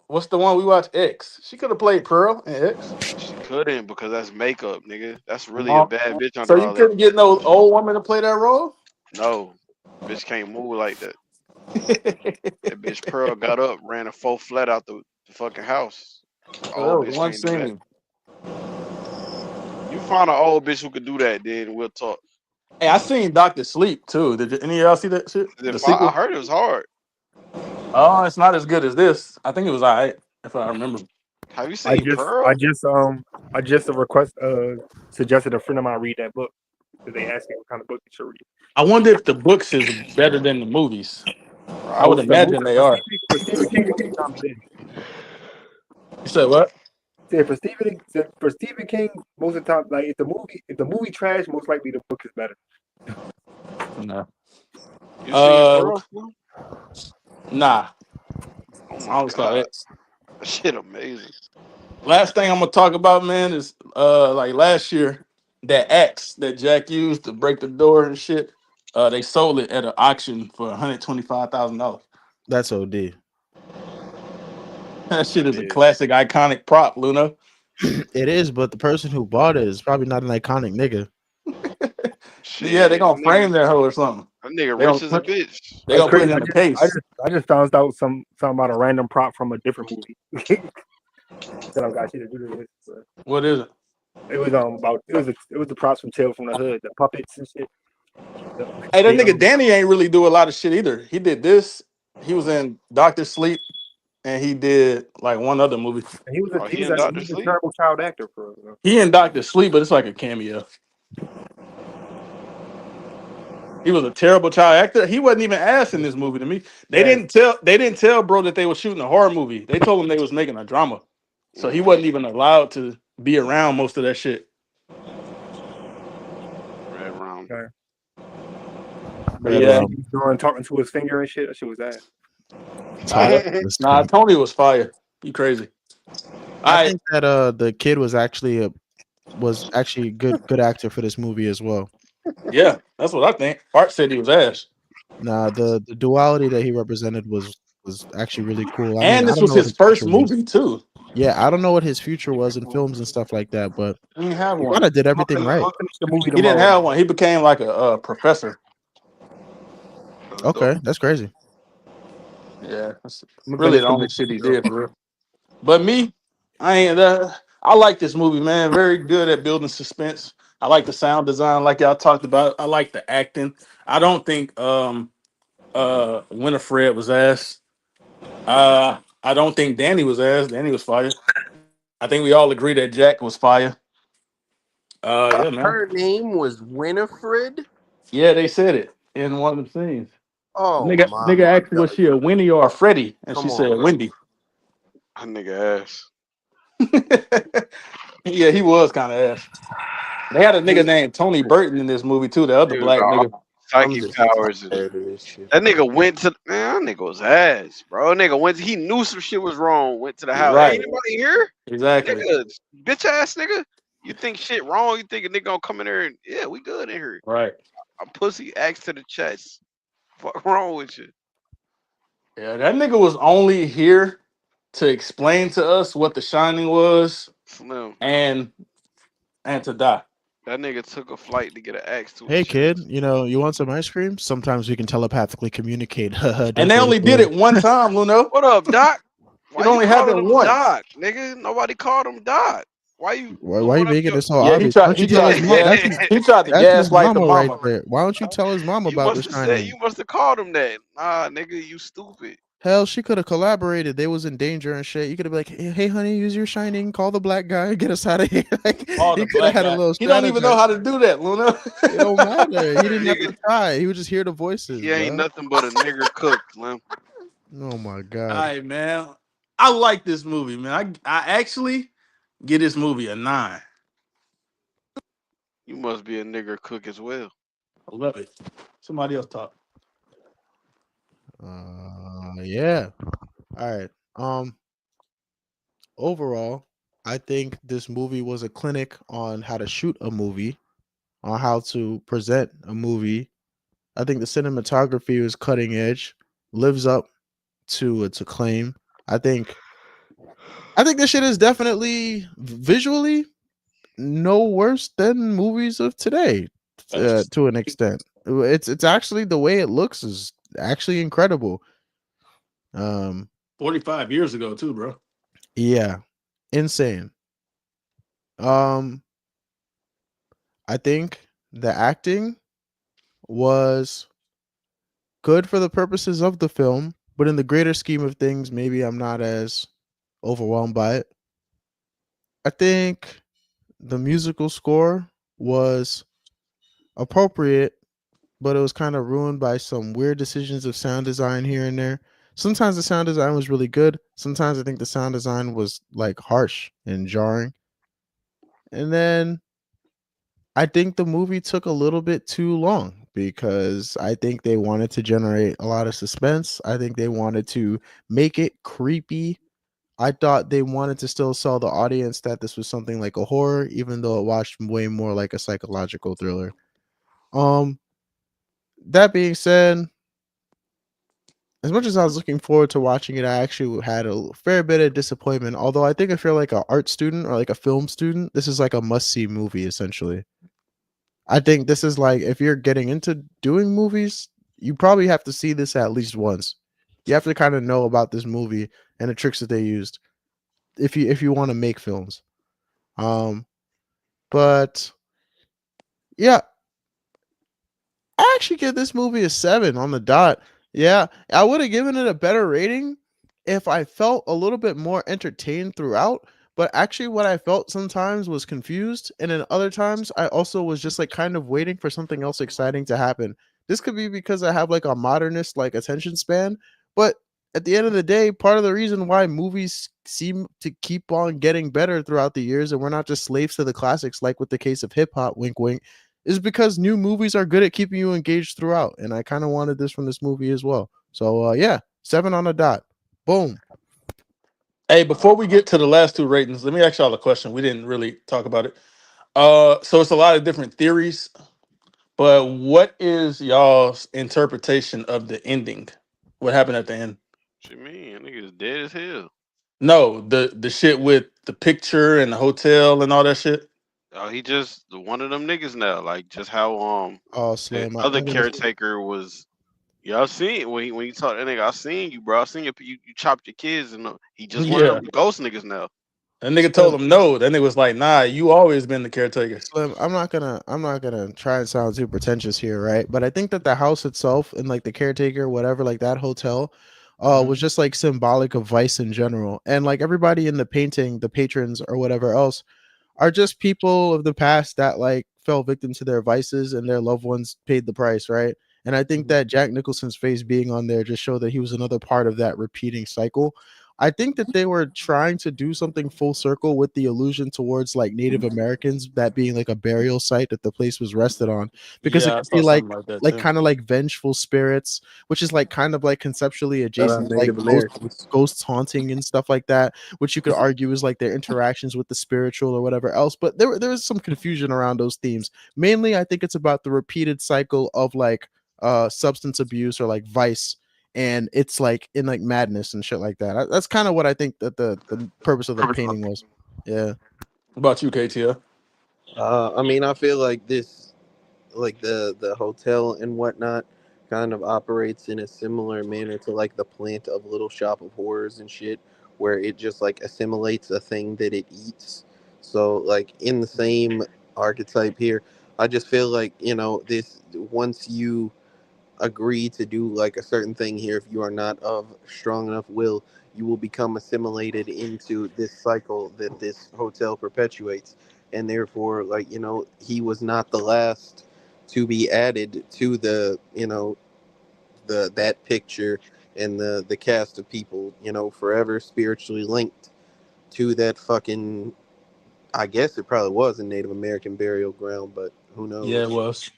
what's the one we watched? X. She could have played Pearl in X. She couldn't because that's makeup, nigga. That's really a No. bad bitch So under you all that. couldn't get no old woman to play that role? No, bitch can't move like that. That bitch Pearl got up, ran a full flat out the fucking house. So that Old was bitch one can't do that. scene. You find an old bitch who could do that, then we'll talk. Hey, I seen Doctor Sleep too. Any of y'all see that shit? The I sequel? heard it was hard. Oh, it's not as good as this. I think it was alright, if I remember. Have you I seen just, I Pearl? just, I just suggested a friend of mine read that book because they asked me what kind of book you should read. I wonder if the books is better than the movies. I would For, Probably. for, movie, imagine they are. for Stephen King, most of the time it is. You said what? Yeah, for Stephen King, most of the time, like if the movie trash, most likely the book is better. No. You seen Pearl? Fool? Nah. Oh I my always saw god, X. that shit amazing. Last thing I'm gonna talk about, man, is like last year, that axe that Jack used to break the door and shit. They sold it at an auction for $125,000. That's OD. That shit That is a is. classic, iconic prop, Luna. It is, but the person who bought it is probably not an iconic nigga. Yeah, they Shit, gonna frame that hoe or something. that nigga They rich gonna as a put, bitch. they That's gonna put crazy. it in the case. I just found out something about a random prop from a different movie that I've got shit to do with this. But What is it? it was it was the props from Tales from the Hood, the puppets and shit. Hey, that They, nigga Danny ain't really do a lot of shit either. He did this. He was in Doctor Sleep, and he did like one other movie. and he was a Oh, he he was in a, he Doctor was a Sleep? terrible child actor for He in Doctor Sleep, but it's like a cameo. He was a terrible child actor. He wasn't even asked in this movie to me. They yeah. didn't tell. They didn't tell bro that they were shooting a horror movie. They told him they was making a drama, so he wasn't even allowed to be around most of that shit. Red round. Okay. But Red yeah, Yeah, he was doing talking to his finger and shit. That shit was that. Tyler. nah, Tony was fire. You crazy? All I right, think that the kid was actually a good actor for this movie as well. yeah, that's what I think. Art said he was ass, Nah, the duality that he represented was actually really cool. I mean, and I this don't was know what his his first future was. movie too. Yeah, I don't know what his future was in films and stuff like that, but He didn't have he one. kind of did I'm everything right. gonna finish the movie He didn't tomorrow. have one. He became like a professor. That's dope. Okay, that's crazy. Yeah, that's I'm gonna really finish the the only movie shit he tomorrow. did for real. But me, I ain't. I like this movie, man. Very good at building suspense. I like the sound design, like y'all talked about. I like the acting. I don't think Winifred was ass. I don't think Danny was ass. Danny was fire. I think we all agree that Jack was fire. Yeah, man. Her name was Winifred. Yeah, they said it in one of the scenes. Oh Nigga my asked was god! she a Winnie or a Freddie, and she Come said on. Wendy. That nigga ass. Yeah, he was kind of ass. They had a nigga named Tony Burton in this movie too. The other Dude, black nigga. I'm psychic just powers and tired of this shit. that nigga went to man, that nigga was ass, bro. Nigga went. He knew some shit was wrong. Went to the house. Right. Ain't nobody here, Exactly. nigga. Bitch ass nigga. You think shit wrong? You think a nigga gonna come in there and yeah, we good in here. Right. A pussy axe to the chest. Fuck wrong with you, Yeah, that nigga was only here to explain to us what The Shining was Slim? and to die. That nigga took a flight to get an axe to his Hey kid, chest. you want some ice cream? Sometimes we can telepathically communicate. And Don't they feel only the did pain. it one time, Luno. What up, Doc? Why It you only calling happened him once. Doc, nigga? Nobody called him Doc. Why you Why blowing you up making your? it so Yeah, obvious? Why don't he you tell tried his to mom? gas he tried to That's his gaslight the mama right mama. there. Why don't you tell his mom You about The must have said Shining? you must have called him that. Nah, nigga, you stupid. Hell, she could have collaborated. They was in danger and shit. You could have been like, hey, honey, use your Shining. Call the black guy. Get us out of here. Like, Oh, he the could have black had a guy. little He don't even know strategy. how to do that, Luna. It don't matter. He didn't have Nigga, to try. He would just hear the voices, he ain't bro. nothing but a nigger cook, Slim. Oh my All god. right, man. I like this movie, man. I actually give this movie a 9. You must be a nigger cook as well. I love it. Somebody else talk. Yeah. All right. Overall, I think this movie was a clinic on how to shoot a movie, on how to present a movie. I think the cinematography was cutting edge, lives up to its acclaim. I think this shit is definitely visually no worse than movies of today, to an extent. It's actually the way it looks is actually incredible. 45 years ago, too, bro. Yeah, insane. Um, I think the acting was good for the purposes of the film, but in the greater scheme of things, maybe I'm not as overwhelmed by it. I think the musical score was appropriate, but it was kind of ruined by some weird decisions of sound design here and there. Sometimes the sound design was really good. Sometimes I think the sound design was like harsh and jarring. And then I think the movie took a little bit too long because I think they wanted to generate a lot of suspense. I think they wanted to make it creepy. I thought they wanted to still sell the audience that this was something like a horror, even though it watched way more like a psychological thriller. Um, that being said, as much as I was looking forward to watching it, I actually had a fair bit of disappointment. Although I think if you're like an art student or like a film student, this is like a must-see movie essentially. I think this is like if you're getting into doing movies, you probably have to see this at least once. You have to kind of know about this movie and the tricks that they used if you want to make films. But yeah, I actually give this movie a 7 on the dot. Yeah, I would have given it a better rating if I felt a little bit more entertained throughout. But actually, what I felt sometimes was confused, and then other times I also was just like kind of waiting for something else exciting to happen. This could be because I have like a modernist like attention span, but at the end of the day, part of the reason why movies seem to keep on getting better throughout the years, and we're not just slaves to the classics, like with the case of hip hop, wink wink, is because new movies are good at keeping you engaged throughout. And I kind of wanted this from this movie as well. So yeah, 7 on the dot. Boom. Hey, before we get to the last two ratings, let me ask y'all a question. We didn't really talk about it. So it's a lot of different theories, but what is y'all's interpretation of the ending? What happened at the end? What you mean? That nigga's dead as hell. No, the shit with the picture and the hotel and all that shit. Oh, he just one of them niggas now. Like just how Oh, the Slim, other I'm gonna. caretaker was. Yeah, I seen when you talk that nigga. I seen you, bro. I seen you chopped your kids, and he just one of Yeah. them ghost niggas now. That nigga Slim, told him no. That nigga was like, nah, you always been the caretaker. Slim, I'm not gonna try and sound too pretentious here, right? But I think that the house itself and like the caretaker, whatever, like that hotel, Mhm. was just like symbolic of vice in general. And like everybody in the painting, the patrons or whatever else, are just people of the past that like fell victim to their vices and their loved ones paid the price, right? And I think Mhm. that Jack Nicholson's face being on there just showed that he was another part of that repeating cycle. I think that they were trying to do something full circle with the allusion towards like Native Americans, that being like a burial site that the place was rested on, because it Yeah, I could saw be something like that like too. kind of like vengeful spirits, which is like kind of like conceptually Shout adjacent out to like Native Americans. ghosts haunting and stuff like that, which you could argue is like their interactions with the spiritual or whatever else. But there was some confusion around those themes. Mainly, I think it's about the repeated cycle of like substance abuse or like vice, and it's like in like madness and shit like that. That's kind of what I think that the purpose of the painting was. Yeah. What about you, KTL? I mean, I feel like this, like the hotel and whatnot, kind of operates in a similar manner to like the plant of Little Shop of Horrors and shit, where it just like assimilates a thing that it eats. So like in the same archetype here, I just feel like this once you agree to do like a certain thing here, if you are not of strong enough will, you will become assimilated into this cycle that this hotel perpetuates. And therefore, like, he was not the last to be added to the that picture, and the cast of people, forever spiritually linked to that fucking, I guess it probably was a Native American burial ground, but who Yeah, it knows. was.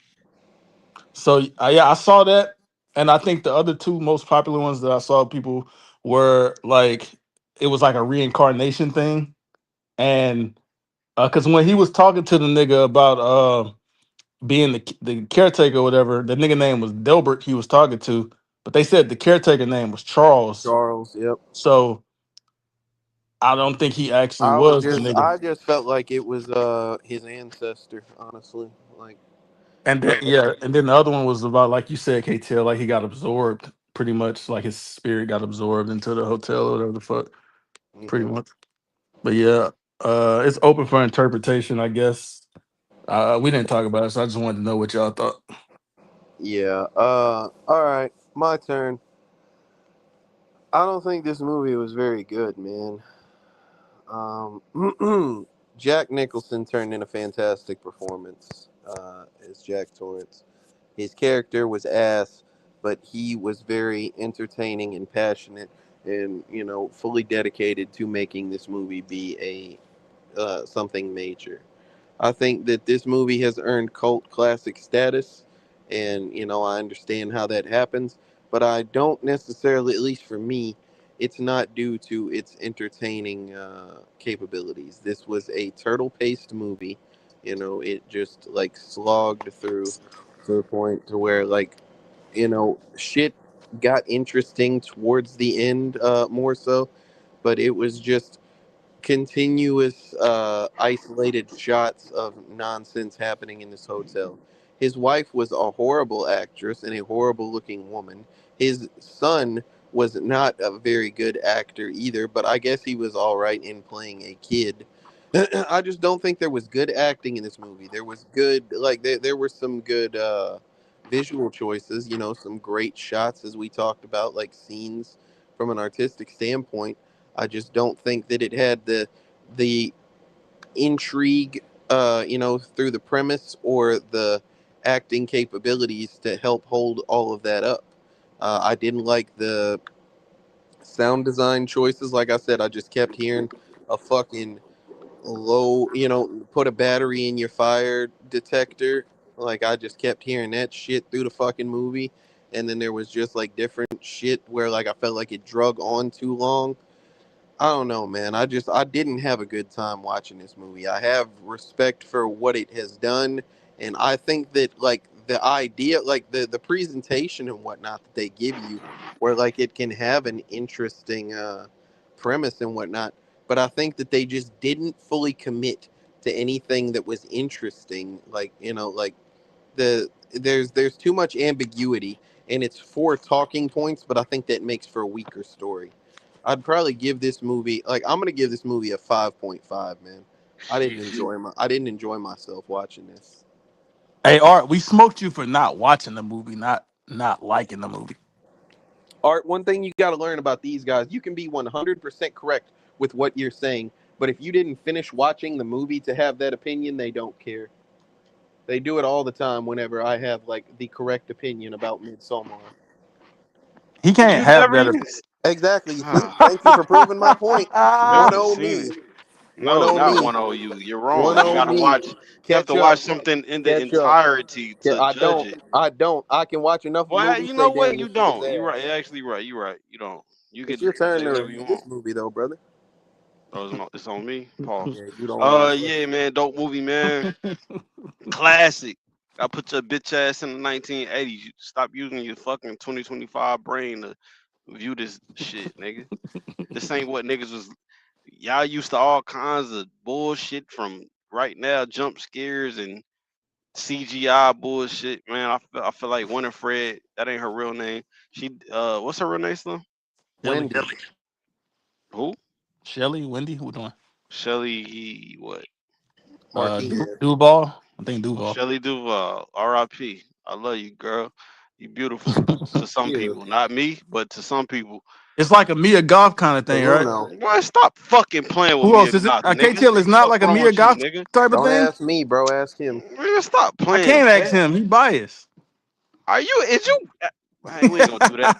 So yeah, I saw that, and I think the other two most popular ones that I saw people were like it was like a reincarnation thing, and because when he was talking to the nigga about being the caretaker or whatever, the nigga name was Delbert he was talking to, but they said the caretaker name was Charles. Charles, yep. So I don't think he actually I was was the just nigga. I just felt like it was his ancestor, honestly. Like And then, yeah, and then the other one was about like you said, KTL, like he got absorbed pretty much, like his spirit got absorbed into the hotel or whatever the fuck, pretty hmm much. But yeah, it's open for interpretation, I guess. We didn't talk about it, so I just wanted to know what y'all thought. yeah. All right, my turn. I don't think this movie was very good, man. Jack Nicholson turned in a fantastic performance as Jack Torrance. His character was ass, but he was very entertaining and passionate, and fully dedicated to making this movie be a something major. I think that this movie has earned cult classic status, and I understand how that happens, but I don't necessarily, at least for me, it's not due to its entertaining capabilities. This was a turtle-paced movie. It just like slogged through to the point to where like shit got interesting towards the end, more so, but it was just continuous isolated shots of nonsense happening in this hotel. His wife was a horrible actress and a horrible looking woman. His son was not a very good actor either, but I guess he was all right in playing a kid. I just don't think there was good acting in this movie. There was good, like there were some good visual choices, some great shots as we talked about, like scenes from an artistic standpoint. I just don't think that it had the intrigue, through the premise or the acting capabilities to help hold all of that up. I didn't like the sound design choices. Like I said, I just kept hearing a fucking low, put a battery in your fire detector. Like I just kept hearing that shit through the fucking movie. And then there was just like different shit where like I felt like it drug on too long. I don't know, man. I didn't have a good time watching this movie. I have respect for what it has done, and I think that like the idea, like the presentation and whatnot that they give you, where like it can have an interesting premise and whatnot. But I think that they just didn't fully commit to anything that was interesting. Like like there's too much ambiguity, and it's four talking points, but I think that makes for a weaker story. I'd probably give this movie, like, I'm gonna give this movie a 5.5, man. I didn't enjoy myself watching this. Hey, Art, we smoked you for not watching the movie, not liking the movie. Art, one thing you got to learn about these guys, you can be 100% correct with what you're saying, but if you didn't finish watching the movie to have that opinion, they don't care. They do it all the time whenever I have like the correct opinion about Midsommar. He can't You have never that. even. Exactly. See, Ah, thank you for proving my point. never 1-0 seen me. it. No, 1-0 not me. 1 OU. You're wrong. You 1-0 gotta me. watch. You have to Catch up. watch something in the Catch up. entirety to I judge don't. it. I don't. I can watch enough Well, movies you say, know what? damn, You this shit is don't. You're ass. right. You're actually right. You're right. You don't. You It's could your turn say to whatever you review this want. movie, though, brother. Oh, it's on me. Pause. Yeah, you don't want to say. Yeah, man. Dope movie, man. Classic. I put your bitch ass in the 1980s. You stop using your fucking 2025 brain to view this shit, nigga. This ain't what niggas was. Y'all used to all kinds of bullshit from right now, jump scares and CGI bullshit, man. I feel like Winifred, that ain't her real name. She what's her real name, Slim? Shelly, Wendy Who? Shelly, Wendy, who doing? Shelly what? Martinez. Duval. I think Oh, Duval. Shelley Duvall. R.I.P. I love you, girl. You beautiful to some Yeah. people, not me, but to some people. It's like a Mia Goth kind of thing, right? Bruno. Boy, stop fucking playing with Who me, else is it? not I can't nigga. tell. It's not Fuck like a wrong Mia with you, Goth nigga? type of Don't thing. ask me, bro. Ask him. Man, stop I playing, can't ask boy. him. He biased. Are you? Is you? Hey, we ain't gonna do that.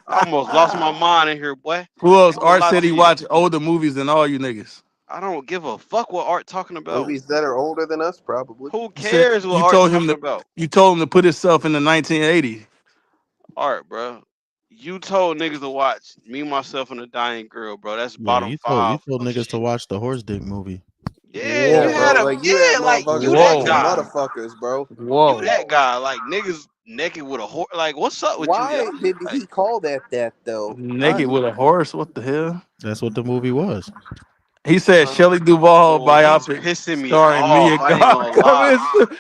I almost lost my mind in here, boy. Who else? Ain't gonna Art lie said to he you. watched older movies than all you niggas. I don't give a fuck what Art talking about. Movies that are older than us, probably. Who You said cares what you Art told him talking to about? put himself in the 1980s. Art, bro. You told niggas to watch Me, Myself, and the Dying Girl, bro. That's Yeah, bottom you five told of niggas to shit. watch the horse dick movie. Yeah, Yeah, you Whoa, had bro. a Like you had like you motherfuckers that watching whoa, guy. Motherfuckers, bro. You whoa. that guy. Like niggas naked with a horse. Like what's up with you, y'all? Why did Like he call that though? Naked with a horse. What the hell? That's what the movie was. He said bro, Shelley Duvall boy, he's biopic pissing me starring off. Mia I ain't Goth. gonna lie.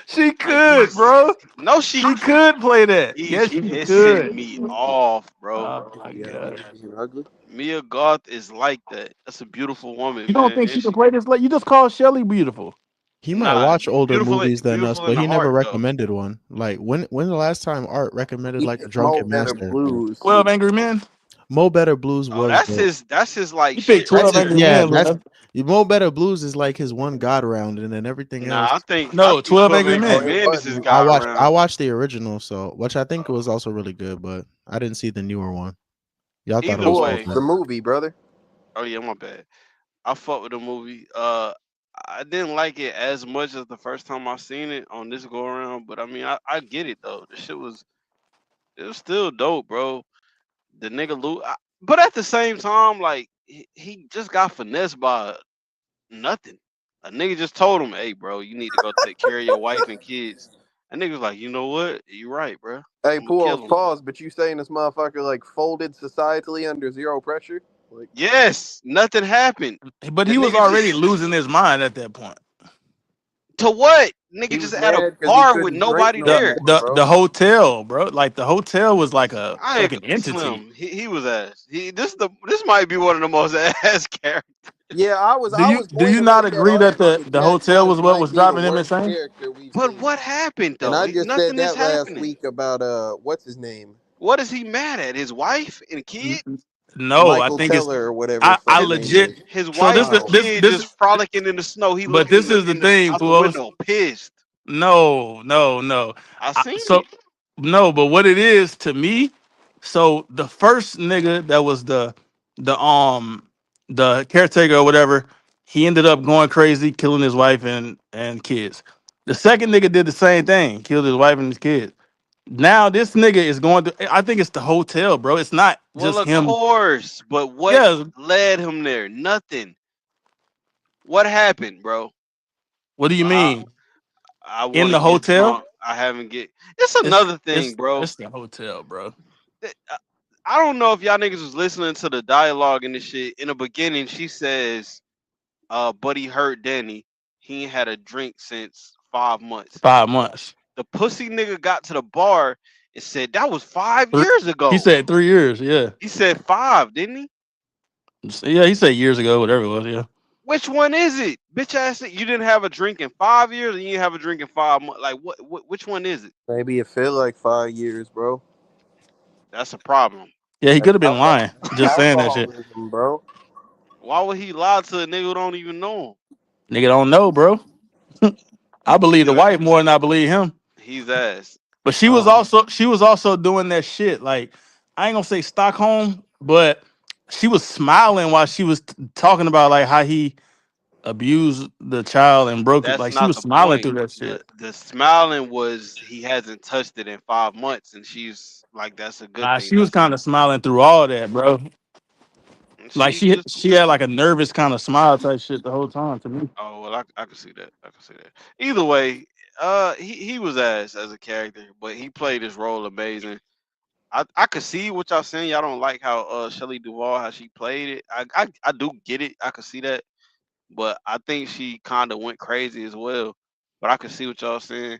She Like could, bro. no, She could play that. he's Yes, she pissing could. me off, bro. Oh my Yeah, god. being ugly. Mia Goth is like that. That's a beautiful woman, You don't man. think And she can she play this? Like you just called Shelley beautiful. He might nah, watch older beautiful, movies than us, beautiful in but the he never heart though. recommended one. Like when the last time Art recommended He like a picked Mo drunken Better master? Blues. 12 Angry Men. Mo Better Blues Oh, was dope. that's his like You picked shit right 12 That's there. Angry yeah, Men, that's bro. Mo Better Blues is like his one god round, and then everything Nah, else. I No, think 12 12 Angry Angry Oh, Men. it Men is his wasn't. guy I around. watched the original, so which I think was also really good, but I didn't see the newer one. Y'all thought it Either was Who so else? way, bad. The movie, brother. oh yeah, my bad. I fuck with the movie. I didn't like it as much as the first time I seen it on this go around, but I mean, I get it though. The shit was it was still dope, bro. The nigga but at the same time, like he just got finessed by nothing. A nigga just told him, "Hey, bro, you need to go take care of your wife and kids." And nigga was like, "You know what? You right, bro. Hey, I'm gonna kill him." pause. But you saying this motherfucker like folded societally under zero pressure? Like, Yes, nothing happened. But The he was nigga already just losing his mind at that point. to what? he Nigga was just at a mad because he bar with couldn't drink nobody no The there. more, the bro. the hotel, bro. Like the hotel was like a I ain't fucking gonna entity. Slim. He was ass. This might be one of the most ass characters. Yeah, Do I you was do going you to not make that agree that argument. the Jack hotel was Torrance what might was be the driving him worst insane? character we've But seen. what happened And though? I just said Nothing is that last happening. week about what's his name, What is he mad at? His wife and kid? No, I Michael think it's Teller or whatever his I His fucking name legit. is. his So wife and kid this just frolicking in the snow. He but looking this is the in the thing, out the fools. window, pissed. No. I seen So it. no, but what it is to me, so the first nigga that was the caretaker or whatever, he ended up going crazy, killing his wife and kids. The second nigga did the same thing, killed his wife and his kids. Now this nigga is going to. I think it's the hotel, bro. It's not Well, just of him. course, but what Yeah. led him there? Nothing. What happened, bro? What do you I mean I in want to the get hotel? drunk. I haven't get. It's another thing, bro. It's the hotel, bro. I don't know if y'all niggas was listening to the dialogue and this shit. In the beginning, she says, buddy hurt Danny. He ain't had a drink since 5 months. 5 months. The pussy nigga got to the bar and said that was five Three, years he ago. said 3 years. Yeah. He said five, didn't he? Yeah. He said years ago, whatever it was. Yeah. Which one is it? Bitch ass, you didn't have a drink in 5 years and you didn't have a drink in 5 months. Like what which one is it? Maybe it felt like 5 years, bro. That's a problem. Yeah, he could have been Alcohol, lying, just saying that shit. alcoholism, bro. Why would he lie to a nigga who don't even know him? Nigga don't know, bro. I believe the Either wife more than I believe him. he's ass. But she was also doing that shit. Like, I ain't gonna say Stockholm, but she was smiling while she was talking about like how he abused the child and broke it. That's Like she not was the smiling point. through that The shit. the smiling was he hasn't touched it in 5 months, and she's like, that's a good Nah, thing. she was That's kind of smiling through all that, bro. and Like she she just she had like a nervous kind of smile type shit the whole time to me. oh well, I can see that. I can see that. Either way, he was ass as a character, but he played his role amazing. I could see what y'all saying. Y'all don't like how Shelley Duvall how she played it. I do get it. I could see that, but I think she kind of went crazy as well. But I could see what y'all saying.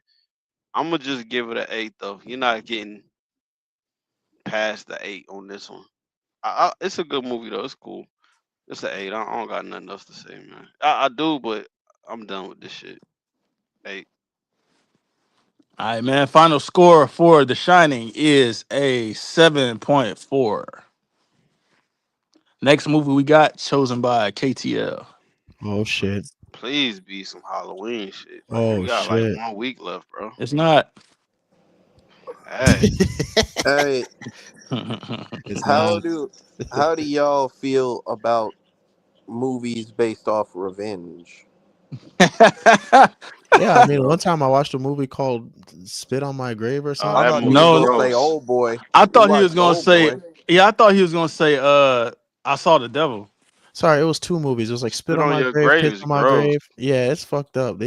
I'm gonna just give it an 8 though. You're not getting past the 8 on this one. It's a good movie though. It's cool. It's an 8. I don't got nothing else to say, man. I do, but I'm done with this shit. 8. All right, man. Final score for The Shining is a 7.4. Next movie we got chosen by KTL. Oh shit. Please be some Halloween shit. Like we Oh got like shit. 1 week left, bro. It's not. Hey, Hey, It's how not. do how do y'all feel about movies based off revenge? Yeah, I mean, one time I watched a movie called Spit on My Grave or oh, I that something. thought he movie was No, gonna say gross. Old Boy. I We thought he was watched gonna Old say. Boy. Yeah, I thought he was gonna say. I saw the devil. Sorry, it was two movies. It was like Spit Spit on on My your Grave, grave Piss is on My gross. Grave. Yeah, it's fucked up.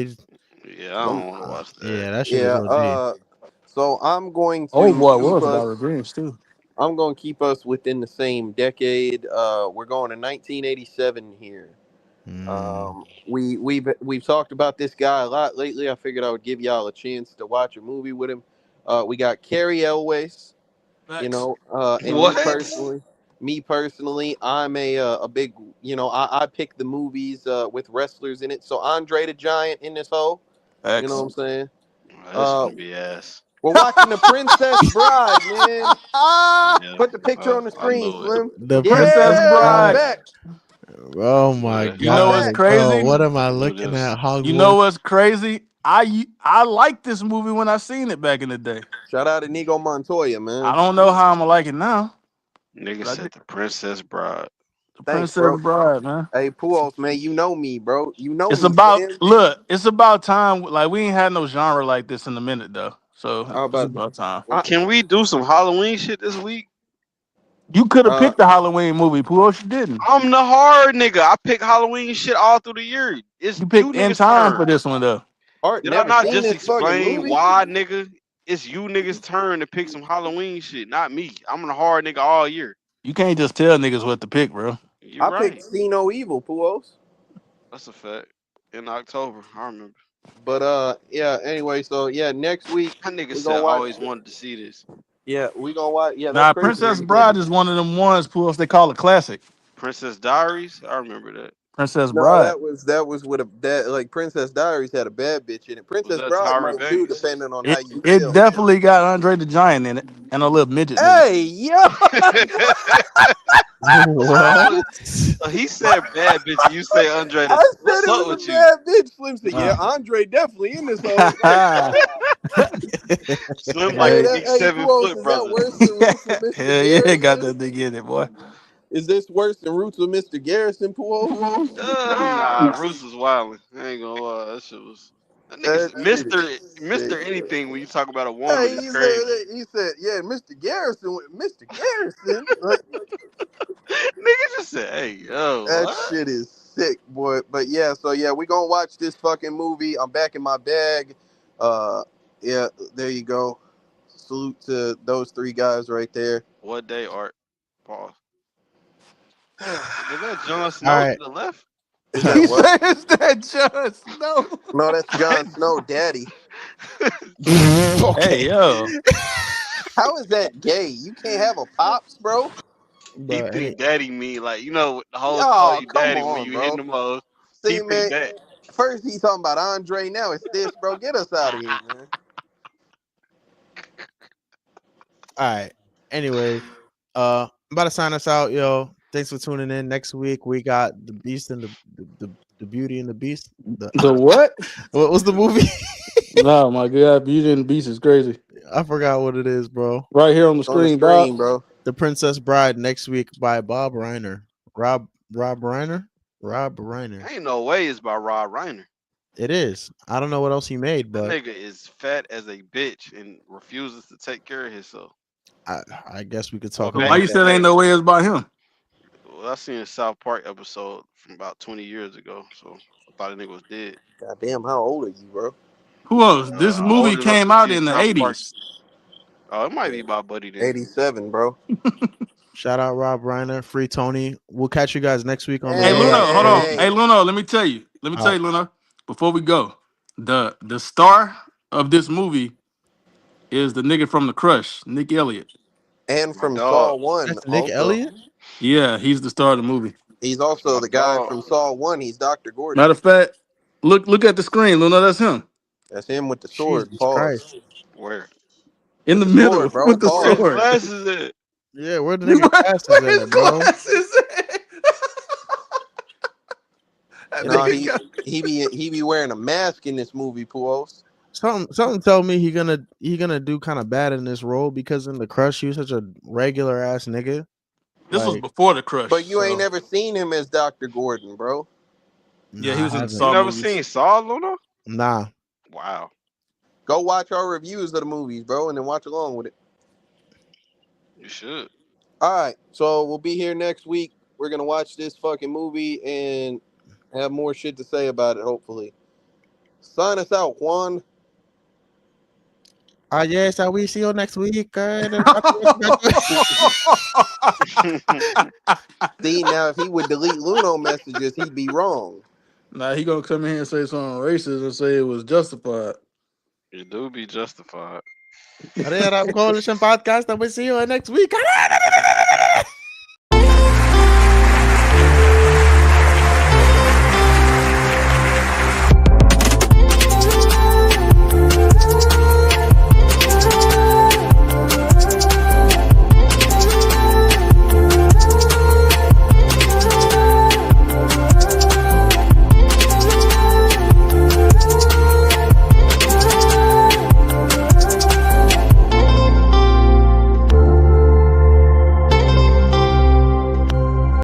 Yeah, I Them, don't want to watch that. Yeah, that shit is yeah. OD. So Oh boy, was about us. revenge too. I'm going to keep us within the same decade. We're going to 1987 here. Mm. We've talked about this guy a lot lately. I figured I would give y'all a chance to watch a movie with him. We got Carrie Elways, Facts. and What? me personally, I'm a big, I pick the movies with wrestlers in it. So Andre the Giant in this whole, you know what Facts. I'm saying? Oh, that's Uh, gonna be ass. we're watching The Princess Bride, man. Yeah, Put the picture on the I screen, knew it. Slim. The Princess Princess Yeah, I'm Bride. Bride. back. Oh I knew my it. You know I'm what's back. god. Oh, crazy? what am I I knew looking this. at? You know Hogwarts. what's crazy? I liked this movie when I seen it back in the day. Shout out to Nigo Montoya, I man. don't know how I'm gonna like it now, Nigga but I said did. the Princess Bride. The Thanks, Princess bro. Bride, man. Hey, Puos, man, you know me, bro. You know It's me, about fam. It's about time. Like we ain't had no genre like this in a minute though, so How it's about about time. Well, can we do some Halloween shit this week? You could have uh picked the Halloween movie, Pooh. You didn't. I'm the hard nigga. I pick Halloween shit all through the year. It's You you picked In niggas' Time turn. for this one though. Art Did I never not seen just this fucking explain movie? why, nigga? It's you niggas' turn to pick some Halloween shit, not me. I'm the hard nigga all year. You can't just tell niggas what to pick, bro. You're I picked right. See No Evil, Puos. That's a fact. In October, I remember. But yeah, anyway, so yeah, next week That nigga we're said gonna I watch always wanted to see this. that's Nah, crazy, Princess man, because Bride is one of them ones, Pooh. They call it classic. Princess Diaries, I remember that. Princess no, Bride. that was with that like Princess Diaries had a bad bitch in it. Was Princess that Bride Tyra might too, Banks? depending on how It you it feel. definitely got Andre the Giant in it and a little midget nigga. Hey, yo! What? So he said bad bitch, and you say Andre. I said What's it up was a with you? bad bitch. Slim said, "Yeah, Uh. Andre definitely in this hole." Like, Slim like hey, a Hey, big hey, seven Puos, foot is that brother. worse than Roots with Mr. hell yeah, got Garrison? that nigga in it, boy. Is this worse than Roots with Mr. Garrison, Puos? Nah, Roos was wilding. I ain't gonna lie, that shit was. That nigga That said, shit is sick. Mister anything when you talk about a woman Hey, is crazy. he said, yeah, Mr. Garrison, Mr. Garrison. Like, Nigga just said, "Hey yo, that what?" shit is sick, boy. But yeah, so yeah, we gonna watch this fucking movie. I'm back in my bag. Uh, yeah, there you go. Salute to those three guys right there. What day art? Pause. Was that Jon All Snow to right. the left? Is that He what? said it's that just no. No, that's Jon Snow, Daddy. Hey Okay. yo. How is that gay? You can't have a pops, bro. He But think daddy mean like the hoes call Oh, you come daddy when on, you hitting bro. them hoes. He See, think man. that. First he's talking about Andre. Now it's this, bro. Get us out of here, man. all right. Anyways, uh, about to sign us out, yo. Thanks for tuning in. Next week we got the Beast and the Beauty and the Beast. The what? What was the movie? No, my God, Beauty and the Beast is crazy. I forgot what it is, bro. Right here on the On the screen, dog. screen, bro. The Princess Bride next week by Bob Reiner. Rob Reiner? Rob Reiner. Ain't no way it's by Rob Reiner. It is. I don't know what else he made, That but nigga is fat as a bitch and refuses to take care of himself. I guess we could talk Well, Why about you said ain't no way it's by him? Well, I seen a South Park episode from about 20 years ago, so I thought the nigga was dead. Goddamn, how old are you, bro? Who else? This movie Old enough came to out see in the South Park. 80s. Oh, it might be by Buddy then. 87, bro. Shout out Rob Reiner, Free Tony. We'll catch you guys next week on Hey, the Luna, hold on. Hey. Hey, Luna, let me tell you. Luna, before we go, the star of this movie is the nigga from The Crush, Nick Elliott. And My from dog. Saw 1 That's Nick also. Elliott? Yeah, he's the star of the movie. He's also My the guy dog. from Saw 1. He's Dr. Gordon. Matter of fact, look at the screen, Luna. That's him That's him with the sword. Jesus Pause. Christ. Where? in With the the middle sword, bro. with the Where his Pause. sword. glasses at? Yeah, where the nigga glasses Where his at, bro? glasses at? That Nah, nigga got- he be wearing a mask in this movie, Puos. Something tell me he gonna do kind of bad in this role because in The Crush he was such a regular ass nigga. This was Like, before The Crush. But you ain't so- never seen him as Dr. Gordon, bro. Yeah, nah, he I was in the haven't. You Saw never movies. seen Saw, Luna? Nah. Wow. Go watch our reviews of the movies, bro, and then watch along with it. You should. All right, so we'll be here next week. We're gonna watch this fucking movie and have more shit to say about it, hopefully. Sign us out, Juan. Yes, I will see you next week. See, now if he would delete Luno messages, he'd be wrong. Nah, he gonna come in here and say something racist and say it was justified. You do be justified. Coalition Podcast. I will see you next week.